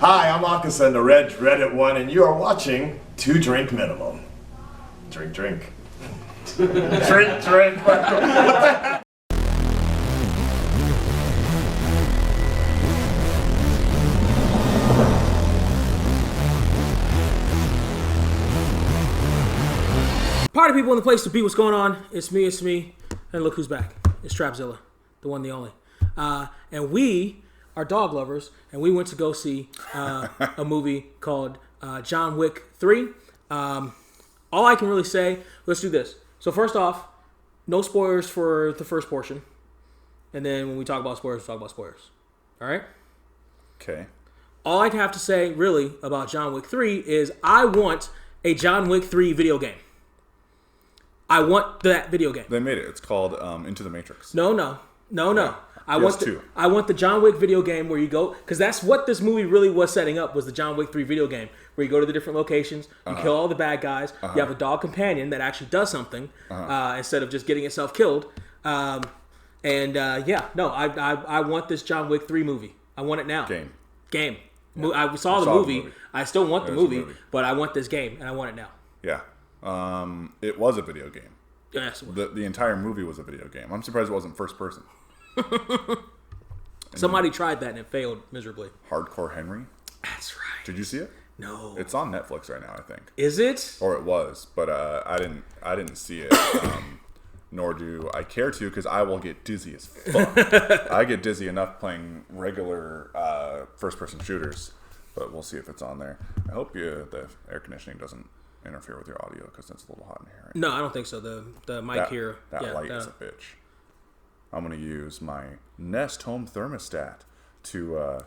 Hi, I'm Akasa, the Red Reddit one, and you are watching Two Drink Minimum. Drink. drink. Party people in the place to be. What's going on? It's me. And look who's back. It's Trapzilla, the one, the only. And we are dog lovers, and we went to go see a movie called John Wick 3. All I can really say, let's do this. So first off, no spoilers for the first portion. And then when we talk about spoilers, we talk about spoilers. All right? Okay. All I have to say, really, about John Wick 3 is I want a John Wick 3 video game. I want that video game. They made it. It's called Into the Matrix. No. Yeah. I want the John Wick video game where you go, because that's what this movie really was setting up, was the John Wick 3 video game, where you go to the different locations, you kill all the bad guys, you have a dog companion that actually does something instead of just getting itself killed. I want this John Wick 3 movie. I want it now. Game. Yeah. I saw the movie. I still want the movie, but I want this game, and I want it now. Yeah. It was a video game. Yes. The entire movie was a video game. I'm surprised it wasn't first person. Somebody tried that and it failed miserably. Hardcore Henry? That's right. Did you see it? No. It's on Netflix right now, I think. Is it? Or it was, but I didn't see it. Nor do I care to, because I will get dizzy as fuck. I get dizzy enough playing regular first-person shooters, but we'll see if it's on there. I hope the air conditioning doesn't interfere with your audio, because it's a little hot in here. No, I don't think so. The mic here. That light is a bitch. I'm going to use my Nest Home thermostat to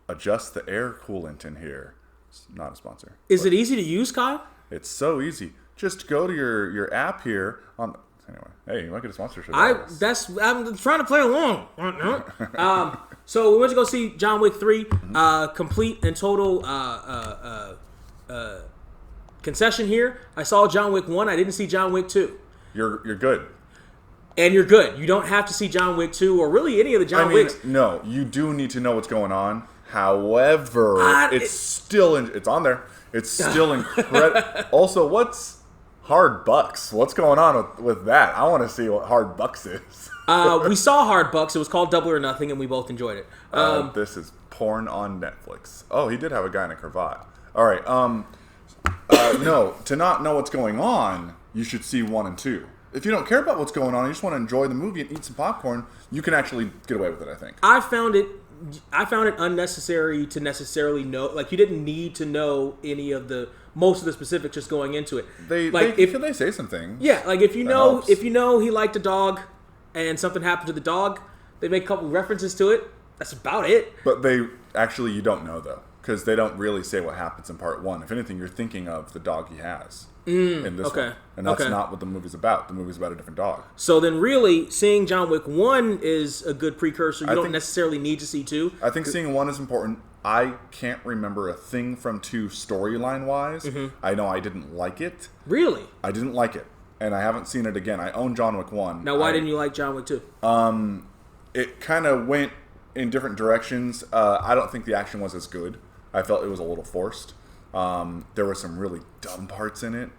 adjust the air coolant in here. It's not a sponsor. Is it easy to use, Kyle? It's so easy. Just go to your app here. Anyway, hey, you might get a sponsorship. I'm trying to play along. So we went to go see John Wick 3, complete and total concession here. I saw John Wick 1. I didn't see John Wick 2. You're good. And you're good. You don't have to see John Wick 2 or really any of the John Wicks. No, you do need to know what's going on. However, it's on there. It's still incredible. Also, what's Hard Bucks? What's going on with that? I want to see what Hard Bucks is. We saw Hard Bucks. It was called Double or Nothing, and we both enjoyed it. This is porn on Netflix. Oh, he did have a guy in a cravat. All right. No, to not know what's going on, you should see 1 and 2. If you don't care about what's going on, you just want to enjoy the movie and eat some popcorn, you can actually get away with it, I think. I found it unnecessary to necessarily know. Like, you didn't need to know most of the specifics just going into it. They say some things. Yeah, like if you know he liked a dog and something happened to the dog, they make a couple references to it. That's about it. But you don't know though, because they don't really say what happens in part 1. If anything, you're thinking of the dog he has. In this one. And that's not what the movie's about. The movie's about a different dog. So then really, seeing John Wick 1 is a good precursor. You don't necessarily need to see 2. I think seeing 1 is important. I can't remember a thing from 2 storyline-wise. Mm-hmm. I know I didn't like it. Really? I didn't like it. And I haven't seen it again. I own John Wick 1. Now, why didn't you like John Wick 2? It kind of went in different directions. I don't think the action was as good. I felt it was a little forced. There were some really dumb parts in it.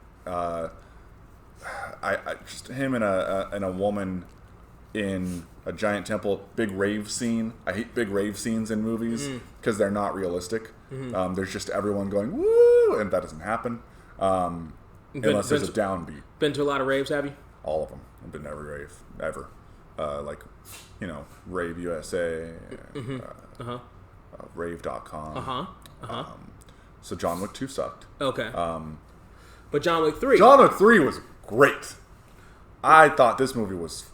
Just him and a woman in a giant temple, big rave scene. I hate big rave scenes in movies because they're not realistic. Mm-hmm. There's just everyone going woo, and that doesn't happen unless there's a downbeat. Been to a lot of raves, have you? All of them. I've been to every rave ever. Rave USA, Rave.com. So John Wick 2 sucked. Okay. But John Wick 3. John Wick 3 was great. I thought this movie was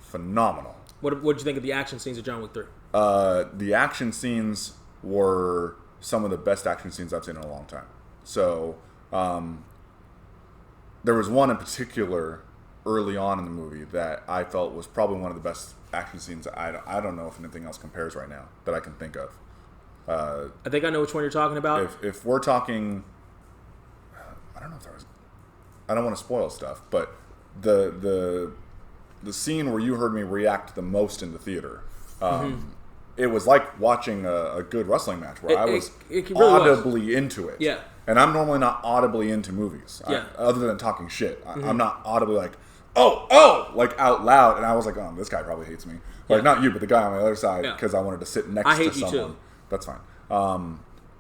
phenomenal. What did you think of the action scenes of John Wick 3? The action scenes were some of the best action scenes I've seen in a long time. So, there was one in particular early on in the movie that I felt was probably one of the best action scenes. I don't know if anything else compares right now that I can think of. I think I know which one you're talking about. If we're talking, I don't know if there was. I don't want to spoil stuff, but the scene where you heard me react the most in the theater, it was like watching a good wrestling match where I was it really audibly into it. Yeah. And I'm normally not audibly into movies, Yeah. other than talking shit. I'm not audibly like, oh, like out loud. And I was like, oh, this guy probably hates me. Like, not you, but the guy on the other side, because I wanted to sit next to someone. Too. That's fine.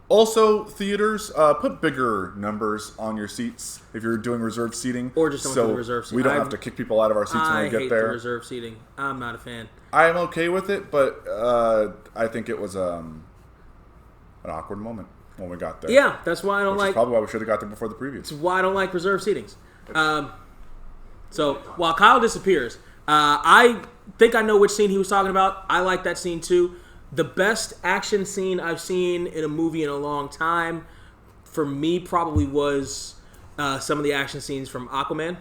Also, theaters, put bigger numbers on your seats if you're doing reserved seating. Or just don't do the reserved seating. We don't have to kick people out of our seats when we get there. I hate the reserved seating. I'm not a fan. I'm okay with it, but I think it was an awkward moment when we got there. Yeah, that's why I don't like... Probably why we should have got there before the previews. That's why I don't like reserved seatings. So, while Kyle disappears, I think I know which scene he was talking about. I like that scene, too. The best action scene I've seen in a movie in a long time, for me, probably was some of the action scenes from Aquaman,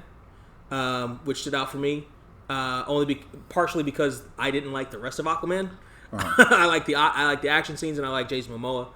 which stood out for me. Partially because I didn't like the rest of Aquaman. I like the action scenes and I like Jason Momoa,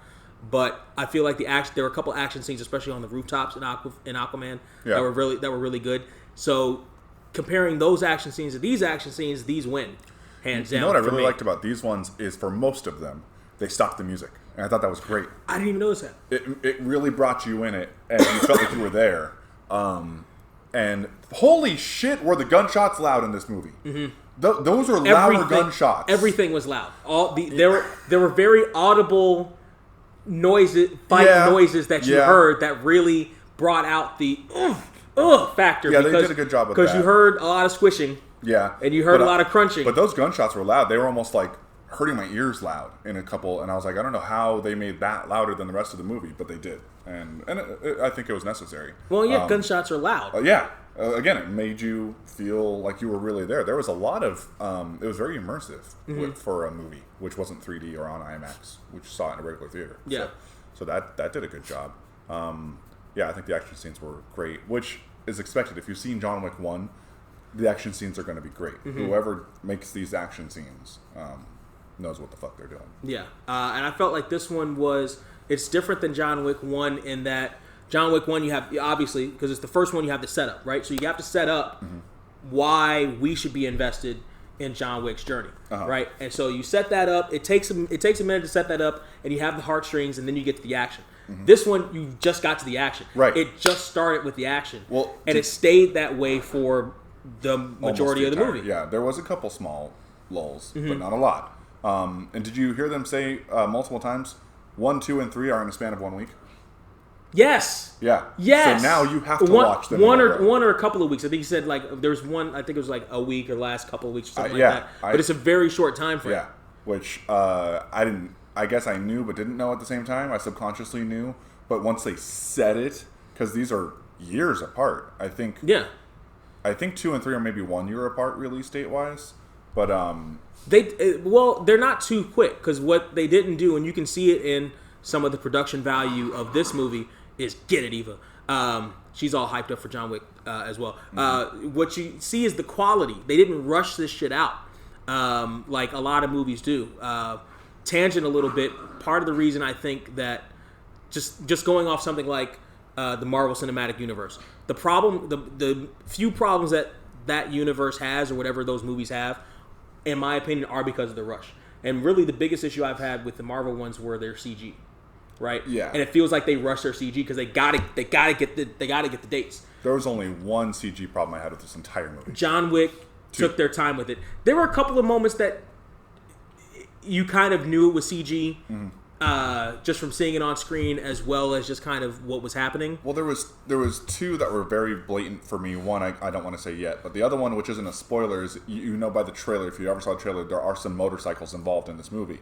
but I feel like there were a couple action scenes, especially on the rooftops in Aquaman, that were really good. So comparing those action scenes to these action scenes, these win. Hands down. You know what I really liked about these ones is for most of them, they stopped the music. And I thought that was great. I didn't even notice that. It really brought you in it, and you felt like you were there. And holy shit, were the gunshots loud in this movie. Mm-hmm. Those are louder gunshots. Everything was loud. There were very audible noises that you heard that really brought out the factor. Yeah, they did a good job with that. Because you heard a lot of squishing. Yeah. And you heard a lot of crunching. But those gunshots were loud. They were almost like hurting my ears loud in a couple. And I was like, I don't know how they made that louder than the rest of the movie, but they did. And I think it was necessary. Well, yeah, gunshots are loud. Yeah. Again, it made you feel like you were really there. There was a lot of... it was very immersive for a movie, which wasn't 3D or on IMAX, which saw it in a regular theater. Yeah. So that did a good job. Yeah, I think the action scenes were great, which is expected. If you've seen John Wick 1, the action scenes are going to be great. Mm-hmm. Whoever makes these action scenes knows what the fuck they're doing. Yeah. And I felt like this one it's different than John Wick 1 in that John Wick 1, you have, obviously, because it's the first one, you have the setup, right? So you have to set up why we should be invested in John Wick's journey, right? And so you set that up. It takes a minute to set that up, and you have the heartstrings, and then you get to the action. Mm-hmm. This one, you just got to the action. Right. It just started with the action. Well, and it stayed that way for the majority of the movie. Yeah, there was a couple small lulls, but not a lot. And did you hear them say multiple times, 1, 2, and 3 are in a span of 1 week? Yes. Yeah. Yes. So now you have to watch them. One or a couple of weeks. I think he said like there's one. I think it was like a week or last couple of weeks or something like that. But it's a very short time frame. Yeah. Which I didn't. I guess I knew, but didn't know at the same time. I subconsciously knew, but once they said it, because these are years apart. I think. Yeah. I think 2 and 3 are maybe 1 year apart, release date wise. But they're not too quick because what they didn't do, and you can see it in some of the production value of this movie, is get it, Eva. She's all hyped up for John Wick as well. What you see is the quality. They didn't rush this shit out like a lot of movies do. Tangent a little bit. Part of the reason I think that just going off something like the Marvel Cinematic Universe, the few problems that universe has or whatever those movies have, in my opinion, are because of the rush. And really, the biggest issue I've had with the Marvel ones were their CG. Right. Yeah. And it feels like they rush their CG because they gotta get the dates. There was only one CG problem I had with this entire movie. John Wick took their time with it. There were a couple of moments that you kind of knew it was CG, just from seeing it on screen, as well as just kind of what was happening. Well, there was two that were very blatant for me. One I don't want to say yet, but the other one, which isn't a spoiler, is you know by the trailer. If you ever saw the trailer, there are some motorcycles involved in this movie.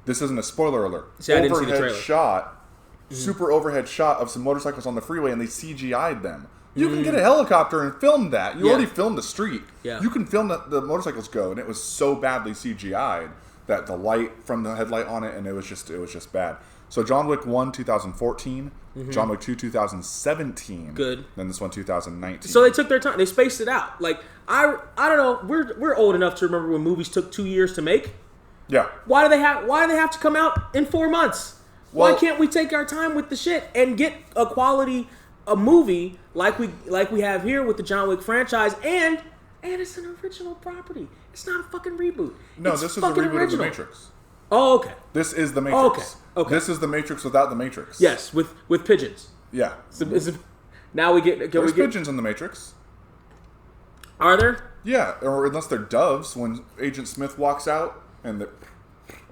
This isn't a spoiler alert. See, I didn't see the trailer. Shot, super overhead shot of some motorcycles on the freeway, and they CGI'd them. You can get a helicopter and film that. You already filmed the street. Yeah. You can film the motorcycles go, and it was so badly CGI'd that the light from the headlight on it, and it was just bad. So John Wick 1, 2014. John Wick 2, 2017. Good. Then this one, 2019. So they took their time. They spaced it out. Like I don't know. We're old enough to remember when movies took 2 years to make. Yeah. Why do they have to come out in 4 months? Well, why can't we take our time with the shit and get a movie like we have here with the John Wick franchise, and it's an original property. It's not a fucking reboot. No, it's this is a reboot of The Matrix. Oh, okay. This is the Oh, Matrix. okay. This is the Matrix without the Matrix. Yes, with pigeons. Yeah. Now we get. There's pigeons in the Matrix. Are there? Yeah, or unless they're doves when Agent Smith walks out and they're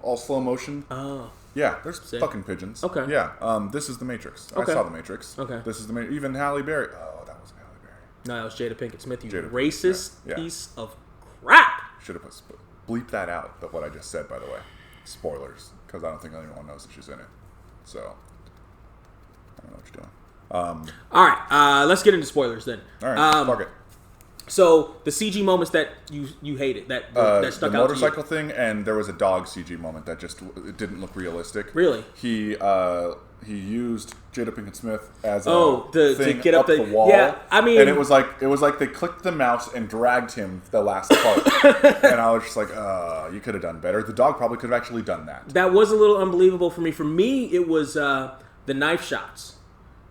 all slow motion. Oh. Yeah, there's fucking pigeons. Okay. Yeah, this is the Matrix. Okay. I saw the Matrix. Okay. This is the Matrix. Even Halle Berry. Oh, that wasn't Halle Berry. No, that was Jada Pinkett Smith. You Jada racist Pinkett, yeah. piece of crap. Should have bleep that out of what I just said, by the way. Spoilers, because I don't think anyone knows that she's in it. So, I don't know what you're doing. All right, let's get into spoilers then. All right, fuck it. So the CG moments that you hated that stuck the out motorcycle to you. thing, and there was a dog CG moment that just it didn't look realistic. Really? He used Jada Pinkett Smith as to thing get up the wall. Yeah, I mean, and it was like they clicked the mouse and dragged him the last part, and I was just like, you could have done better. The dog probably could have actually done that. That was a little unbelievable for me. For me, it was the knife shots.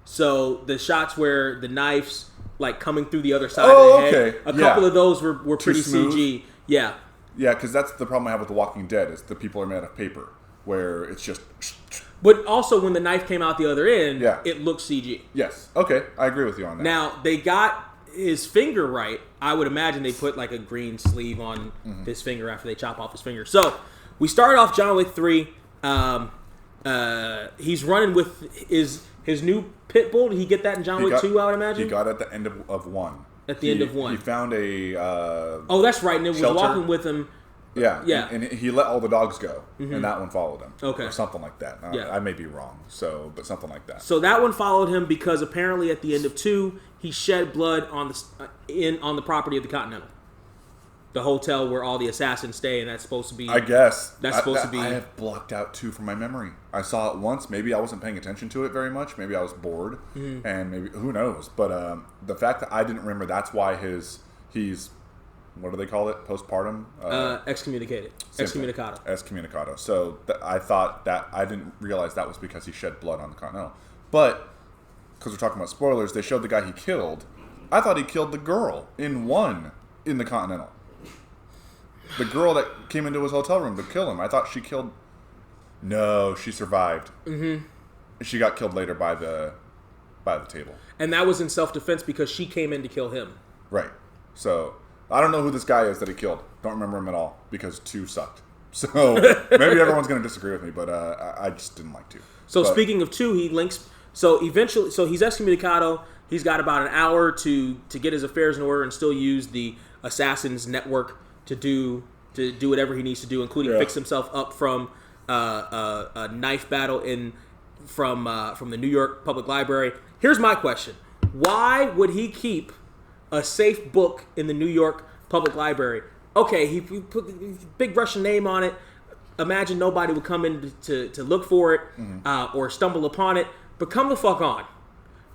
So the shots where the knives like coming through the other side of the head. A couple of those were pretty smooth. CG. Yeah. Yeah, because that's the problem I have with The Walking Dead is the people are made of paper, where it's just. But also when the knife came out the other end, it looked CG. Yes. Okay, I agree with you on that. Now they got his finger right. I would imagine they put like a green sleeve on his finger after they chop off his finger. So we start off John Wick 3. He's running with his new pit bull. Did he get that in John Wick 2, I would imagine? He got it at the end of 1. At the end of 1. He found a oh, that's right. And it was shelter. walking with him. Yeah. Yeah. And he let all the dogs go. And that one followed him. Okay. Or something like that. Yeah. I may be wrong. But something like that. So that one followed him because apparently at the end of 2, he shed blood on the property of the Continental. The hotel where all the assassins stay, and that's supposed to be... I guess. That's supposed to be... I have blocked out 2 from my memory. I saw it once. Maybe I wasn't paying attention to it very much. Maybe I was bored. And maybe... Who knows? But the fact that I didn't remember, that's why he's... What do they call it? Postpartum? Excommunicated. Excommunicado. Excommunicado. So I thought that... I didn't realize that was because he shed blood on the Continental. But, because we're talking about spoilers, they showed the guy he killed. I thought he killed the girl in 1 in the Continental. The girl that came into his hotel room to kill him. I thought she killed... No, she survived. Mm-hmm. She got killed later by the table. And that was in self-defense because she came in to kill him. Right. So, I don't know who this guy is that he killed. Don't remember him at all because 2 sucked. So, maybe everyone's going to disagree with me, but I just didn't like 2. So, speaking of 2, he links... So, eventually... So, he's excommunicado. He's got about an hour to get his affairs in order and still use the Assassin's Network to do whatever he needs to do, including fix himself up from a knife battle from the New York Public Library. Here's my question: why would he keep a safe book in the New York Public Library? Okay, he put the big Russian name on it. Imagine nobody would come in to look for it or stumble upon it. But come the fuck on.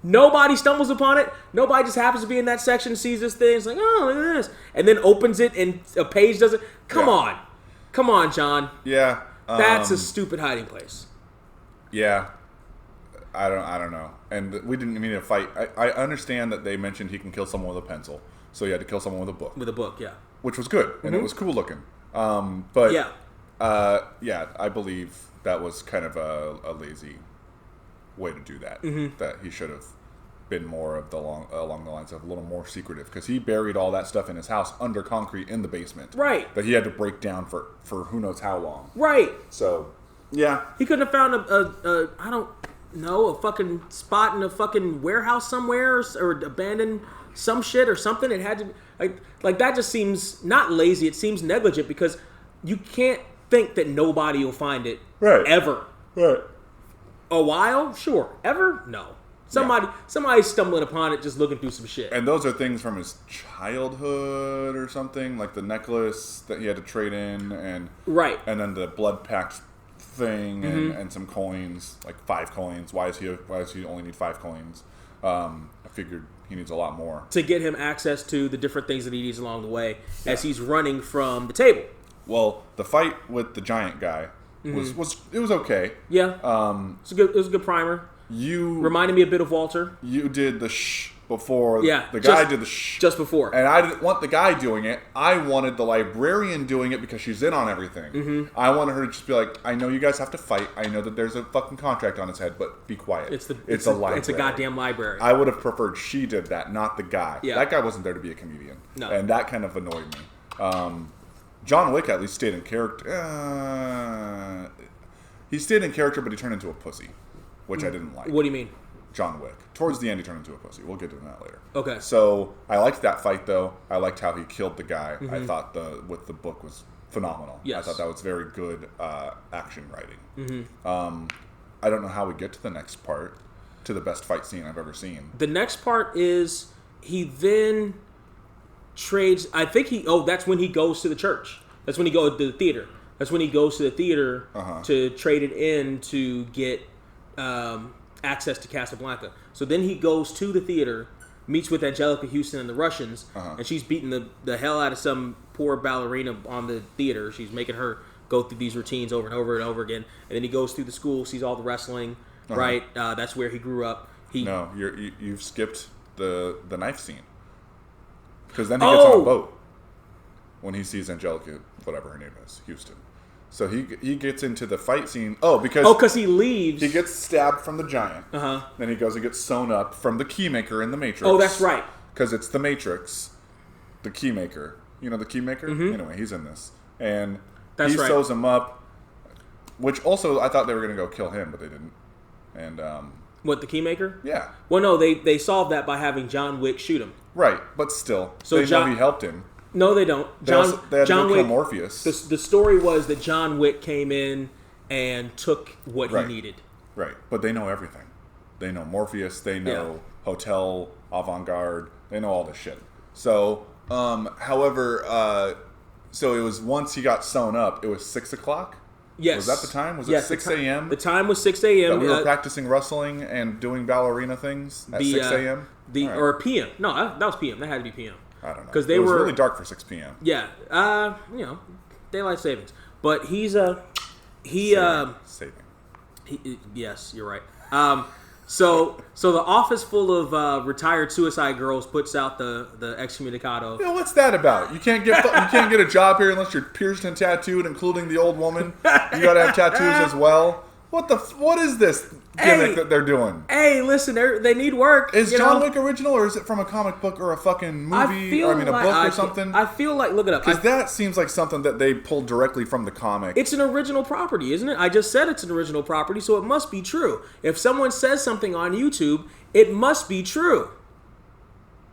Nobody stumbles upon it. Nobody just happens to be in that section, sees this thing, it's like, oh, look at this. And then opens it and a page doesn't. Come on, John. Yeah. That's a stupid hiding place. Yeah. I don't know. And we didn't mean to fight. I understand that they mentioned he can kill someone with a pencil. So he had to kill someone with a book. With a book, yeah. Which was good. And it was cool looking. But yeah. I believe that was kind of a lazy way to do that. That he should have been more of along the lines of a little more secretive, because he buried all that stuff in his house under concrete in the basement. Right. That he had to break down for who knows how long. Right. So, yeah. He couldn't have found a I don't know, a fucking spot in a fucking warehouse somewhere or abandoned some shit or something. It had to like that just seems not lazy. It seems negligent because you can't think that nobody will find it ever. Right. A while? Sure. Ever? No. Somebody's stumbling upon it just looking through some shit. And those are things from his childhood or something, like the necklace that he had to trade in, and and then the blood pact thing, and some coins, like 5 coins. Why does he only need 5 coins? I figured he needs a lot more to get him access to the different things that he needs along the way as he's running from the table. Well, the fight with the giant guy was okay. Yeah. It was a good primer. You reminded me a bit of Walter. You did the shh before. Yeah, the guy did the shh just before, and I didn't want the guy doing it. I wanted the librarian doing it because she's in on everything. Mm-hmm. I wanted her to just be like, I know you guys have to fight. I know that there's a fucking contract on his head, but be quiet. It's a library. It's a goddamn library. I would have preferred she did that, not the guy. Yeah. That guy wasn't there to be a comedian. No. And that kind of annoyed me. John Wick at least stayed in character. He stayed in character, but he turned into a pussy, which I didn't like. What do you mean? John Wick. Towards the end, he turned into a pussy. We'll get to that later. Okay. So I liked that fight, though. I liked how he killed the guy. Mm-hmm. I thought with the book was phenomenal. Yes. I thought that was very good action writing. Mm-hmm. I don't know how we get to the next part, to the best fight scene I've ever seen. The next part is he then trades. I think that's when he goes to the church. That's when he goes to the theater. That's when he goes to the theater to trade it in to get access to Casablanca. So then he goes to the theater, meets with Angelica Houston and the Russians, and she's beating the hell out of some poor ballerina on the theater. She's making her go through these routines over and over and over again. And then he goes through the school, sees all the wrestling, right? That's where he grew up. No, you've skipped the knife scene. Because then he gets on a boat when he sees Angelica, whatever her name is, Houston. So he gets into the fight scene. Because he leaves. He gets stabbed from the giant. Then he goes and gets sewn up from the Keymaker in the Matrix. Oh, that's right. Because it's the Matrix, the Keymaker. You know the Keymaker? Mm-hmm. Anyway, he's in this. And he sews him up. Which also, I thought they were going to go kill him, but they didn't. And what, the Keymaker? Yeah. Well, no, they solved that by having John Wick shoot him. Right, but still, so they know he helped him. No, they don't. They had to go kill Morpheus. The story was that John Wick came in and took what he needed. Right, but they know everything. They know Morpheus. They know Hotel Avant-Garde. They know all this shit. So, however, so it was once he got sewn up, it was 6 o'clock? Yes. Was that the time? Was it 6 a.m.? The time was 6 a.m. That we were practicing wrestling and doing ballerina things at 6 a.m.? Or p.m. No, that was p.m. That had to be p.m. I don't know. Because it was really dark for 6 p.m. Yeah. Daylight savings. But he's saving. Yes, you're right. So the office full of retired suicide girls puts out the excommunicado. Yeah, what's that about? You can't get a job here unless you're pierced and tattooed, including the old woman. You got to have tattoos as well. What is this gimmick that they're doing? Hey, listen, they need work. Is John Wick original, or is it from a comic book or a fucking movie? A book or something? I feel like, look it up. Because that seems like something that they pulled directly from the comic. It's an original property, isn't it? I just said it's an original property, so it must be true. If someone says something on YouTube, it must be true.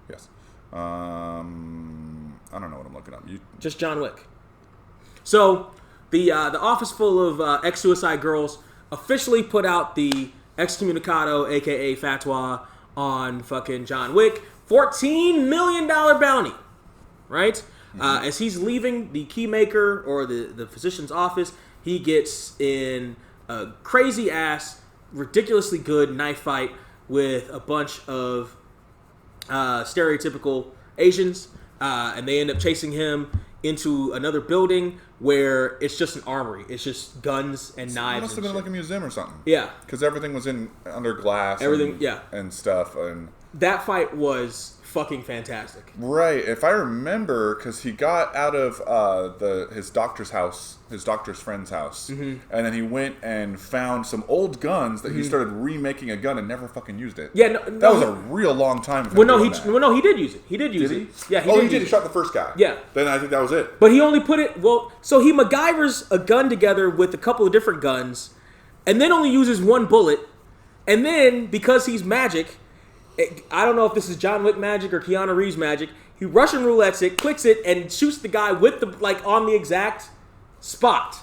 Yes. I don't know what I'm looking up. Just John Wick. So the office full of ex-suicide girls officially put out the excommunicado, A.K.A. fatwa, on fucking John Wick. $14 million bounty, right? Mm-hmm. As he's leaving the keymaker or the physician's office, he gets in a crazy-ass, ridiculously good knife fight with a bunch of stereotypical Asians, and they end up chasing him into another building where it's just an armory. It's just guns and knives. It must have been like a museum or something. Yeah. Because everything was under glass. And stuff. And that fight was fucking fantastic. Right. If I remember, because he got out of his doctor's house, his doctor's friend's house, and then he went and found some old guns that he started remaking a gun and never fucking used it. Yeah, that was a real long time. He did use it. He did use it. Yeah, he did. He shot the first guy. Yeah. Then I think that was it. But he only put it. Well, so he MacGyvers a gun together with a couple of different guns, and then only uses one bullet, and then because he's magic. I don't know if this is John Wick magic or Keanu Reeves magic. He Russian roulettes it, clicks it, and shoots the guy with on the exact spot.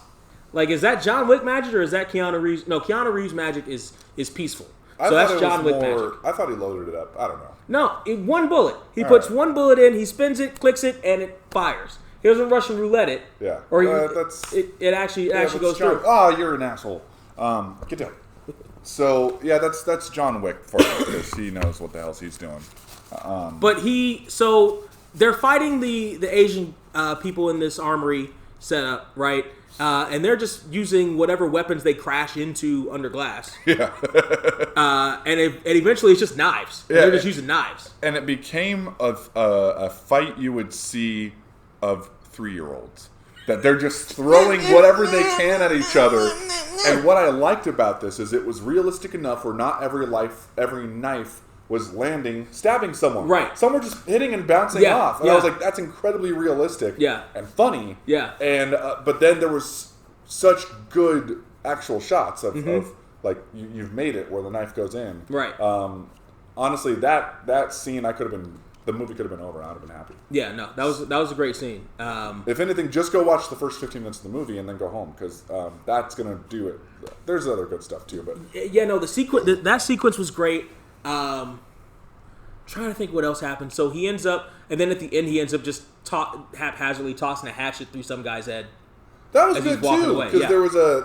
Like, is that John Wick magic or is that Keanu Reeves? No, Keanu Reeves magic is peaceful. So that's John Wick magic. I thought he loaded it up. I don't know. No, one bullet. He puts one bullet in, he spins it, clicks it, and it fires. He doesn't Russian roulette it. Yeah. Or it actually goes through. Oh, you're an asshole. Get down. So yeah, that's John Wick for you because he knows what the hell he's doing. So they're fighting the Asian people in this armory setup, right? And they're just using whatever weapons they crash into under glass. Yeah. And eventually it's just knives. Yeah, They're just using knives. And it became a fight you would see of 3-year-olds. That they're just throwing whatever they can at each other. And what I liked about this is it was realistic enough where not every knife was stabbing someone. Right. Some were just hitting and bouncing off. And I was like, that's incredibly realistic and funny. Yeah. And but then there was such good actual shots of like, you've made it where the knife goes in. Right. Honestly, that scene, the movie could have been over and I would have been happy. Yeah, no, that was a great scene. If anything, just go watch the first 15 minutes of the movie and then go home because that's going to do it. There's other good stuff too, but yeah, no, that sequence was great. Trying to think what else happened. So he ends up, and then at the end he ends up just haphazardly tossing a hatchet through some guy's head. That was good too because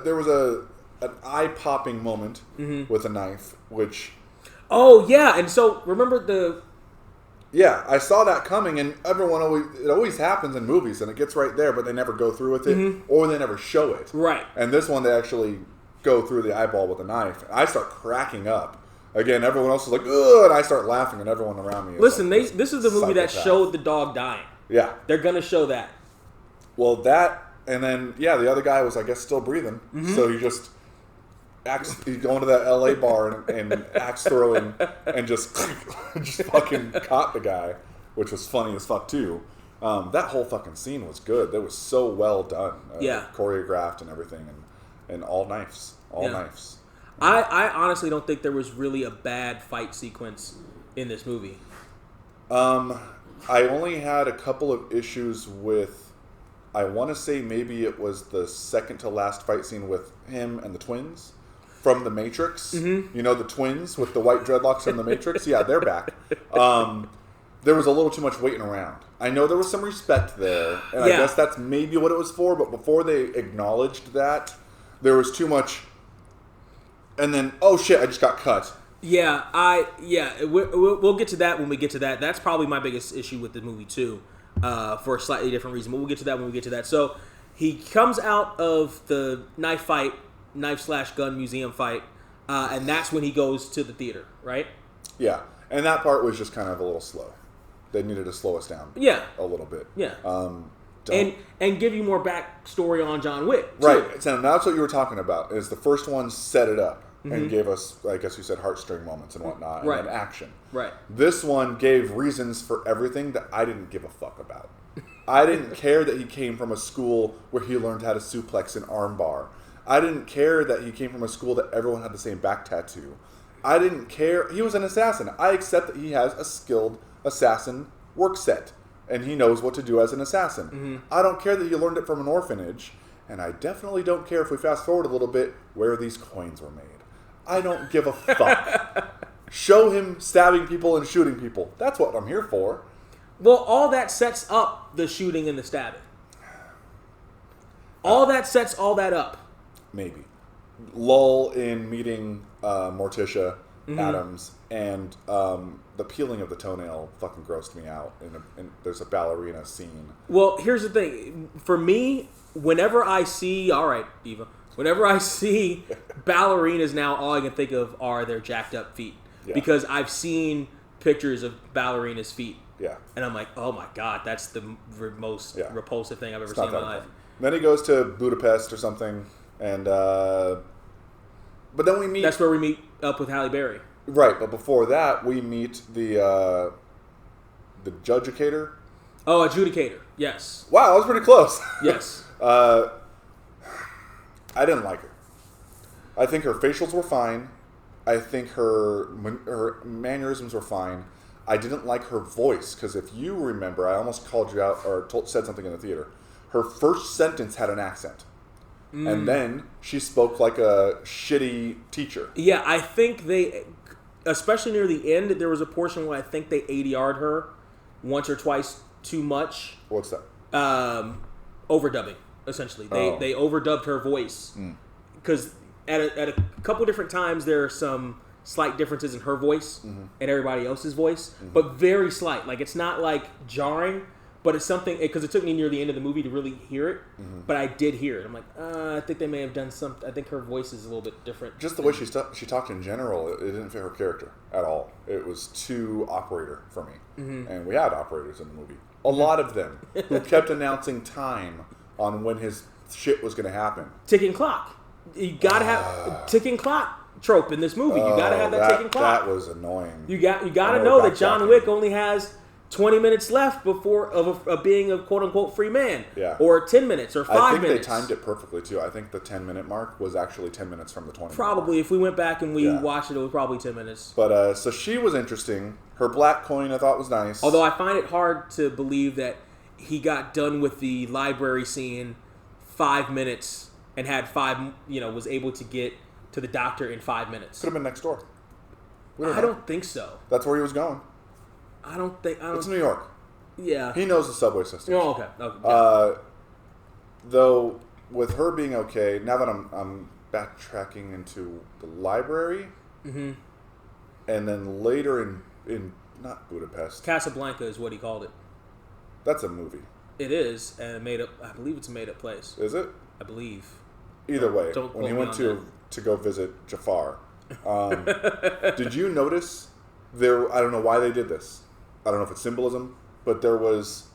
there was an eye popping moment with a knife, which oh yeah, and so remember yeah, I saw that coming, and it always happens in movies, and it gets right there, but they never go through with it, or they never show it. Right. And this one, they actually go through the eyeball with a knife. I start cracking up. Again, everyone else is like, ugh, and I start laughing, and everyone around me is listen, like, this is the movie that showed the dog dying. Yeah. They're going to show that. Well, that, and then, yeah, the other guy was, I guess, still breathing, so he just... he's going to that LA bar and axe throwing and just fucking caught the guy, which was funny as fuck too. That whole fucking scene was good. That was so well done. Choreographed and everything, and all knives. Knives. I honestly don't think there was really a bad fight sequence in this movie. I only had a couple of issues with, I want to say maybe it was the second to last fight scene with him and the twins. From The Matrix. You know, the twins with the white dreadlocks from The Matrix? Yeah, they're back. There was a little too much waiting around. I know there was some respect there, and I guess that's maybe what it was for, but before they acknowledged that, there was too much, and then, oh shit, I just got cut. Yeah, we'll get to that when we get to that. That's probably my biggest issue with the movie, too, for a slightly different reason, but we'll get to that when we get to that. So, he comes out of the knife/gun museum fight, and that's when he goes to the theater, right? Yeah, and that part was just kind of a little slow. They needed to slow us down, a little bit. Yeah, and give you more backstory on John Wick, too. Right. So that's what you were talking about. Is the first one set it up and gave us, I guess you said, heartstring moments and whatnot, and then action. Right. This one gave reasons for everything that I didn't give a fuck about. I didn't care that he came from a school where he learned how to suplex an armbar. I didn't care that he came from a school that everyone had the same back tattoo. I didn't care. He was an assassin. I accept that he has a skilled assassin work set, and he knows what to do as an assassin. I don't care that he learned it from an orphanage, and I definitely don't care if we fast forward a little bit where these coins were made. I don't give a fuck. Show him stabbing people and shooting people. That's what I'm here for. Well, all that sets up the shooting and the stabbing. All that sets all that up. Maybe. Lull in meeting Morticia Adams, and the peeling of the toenail fucking grossed me out. And there's a ballerina scene. Well, here's the thing. For me, whenever I see... All right, Eva. Whenever I see ballerinas now, all I can think of are their jacked up feet. Yeah. Because I've seen pictures of ballerinas' feet. Yeah. And I'm like, oh my God, that's the most repulsive thing I've ever seen in my life. Then he goes to Budapest or something, and but then we meet. That's where we meet up with Halle Berry. Right, but before that, we meet the judgicator. Oh, adjudicator. Yes. Wow, that was pretty close. Yes. I didn't like her. I think her facials were fine. I think her mannerisms were fine. I didn't like her voice, because if you remember, I almost called you out or said something in the theater. Her first sentence had an accent. And then she spoke like a shitty teacher. Yeah, I think they, especially near the end, there was a portion where I think they ADR'd her once or twice too much. What's that? Overdubbing, essentially. They overdubbed her voice. Because at a couple different times, there are some slight differences in her voice and everybody else's voice, but very slight. Like, it's not like jarring, But it's something, because it took me near the end of the movie to really hear it, but I did hear it. I'm like, I think they may have done something. I think her voice is a little bit different. Just the way she talked in general, it didn't fit her character at all. It was too operator for me. And we had operators in the movie. A lot of them who kept announcing time on when his shit was going to happen. Ticking clock. You got to have ticking clock trope in this movie. You got to have that ticking clock. That was annoying. You got to know that John Wick only has 20 minutes left before of being a quote-unquote free man. Yeah. Or 10 minutes or 5 minutes. I think they timed it perfectly, too. I think the 10-minute mark was actually 10 minutes from the 20 Probably. If we went back and we watched it, it was probably 10 minutes. But, so she was interesting. Her black coin I thought was nice. Although I find it hard to believe that he got done with the library scene 5 minutes and had was able to get to the doctor in 5 minutes. Could have been next door. I don't think so. That's where he was going. It's New York. Yeah. He knows the subway system. Oh, okay. Yeah. Though, with her being okay, now that I'm backtracking into the library, and then later in not Budapest. Casablanca is what he called it. That's a movie. It is, and I believe it's a made-up place. Is it? I believe. Either way, when he went to go visit Jafar, did you notice there? I don't know why they did this. I don't know if it's symbolism, but there was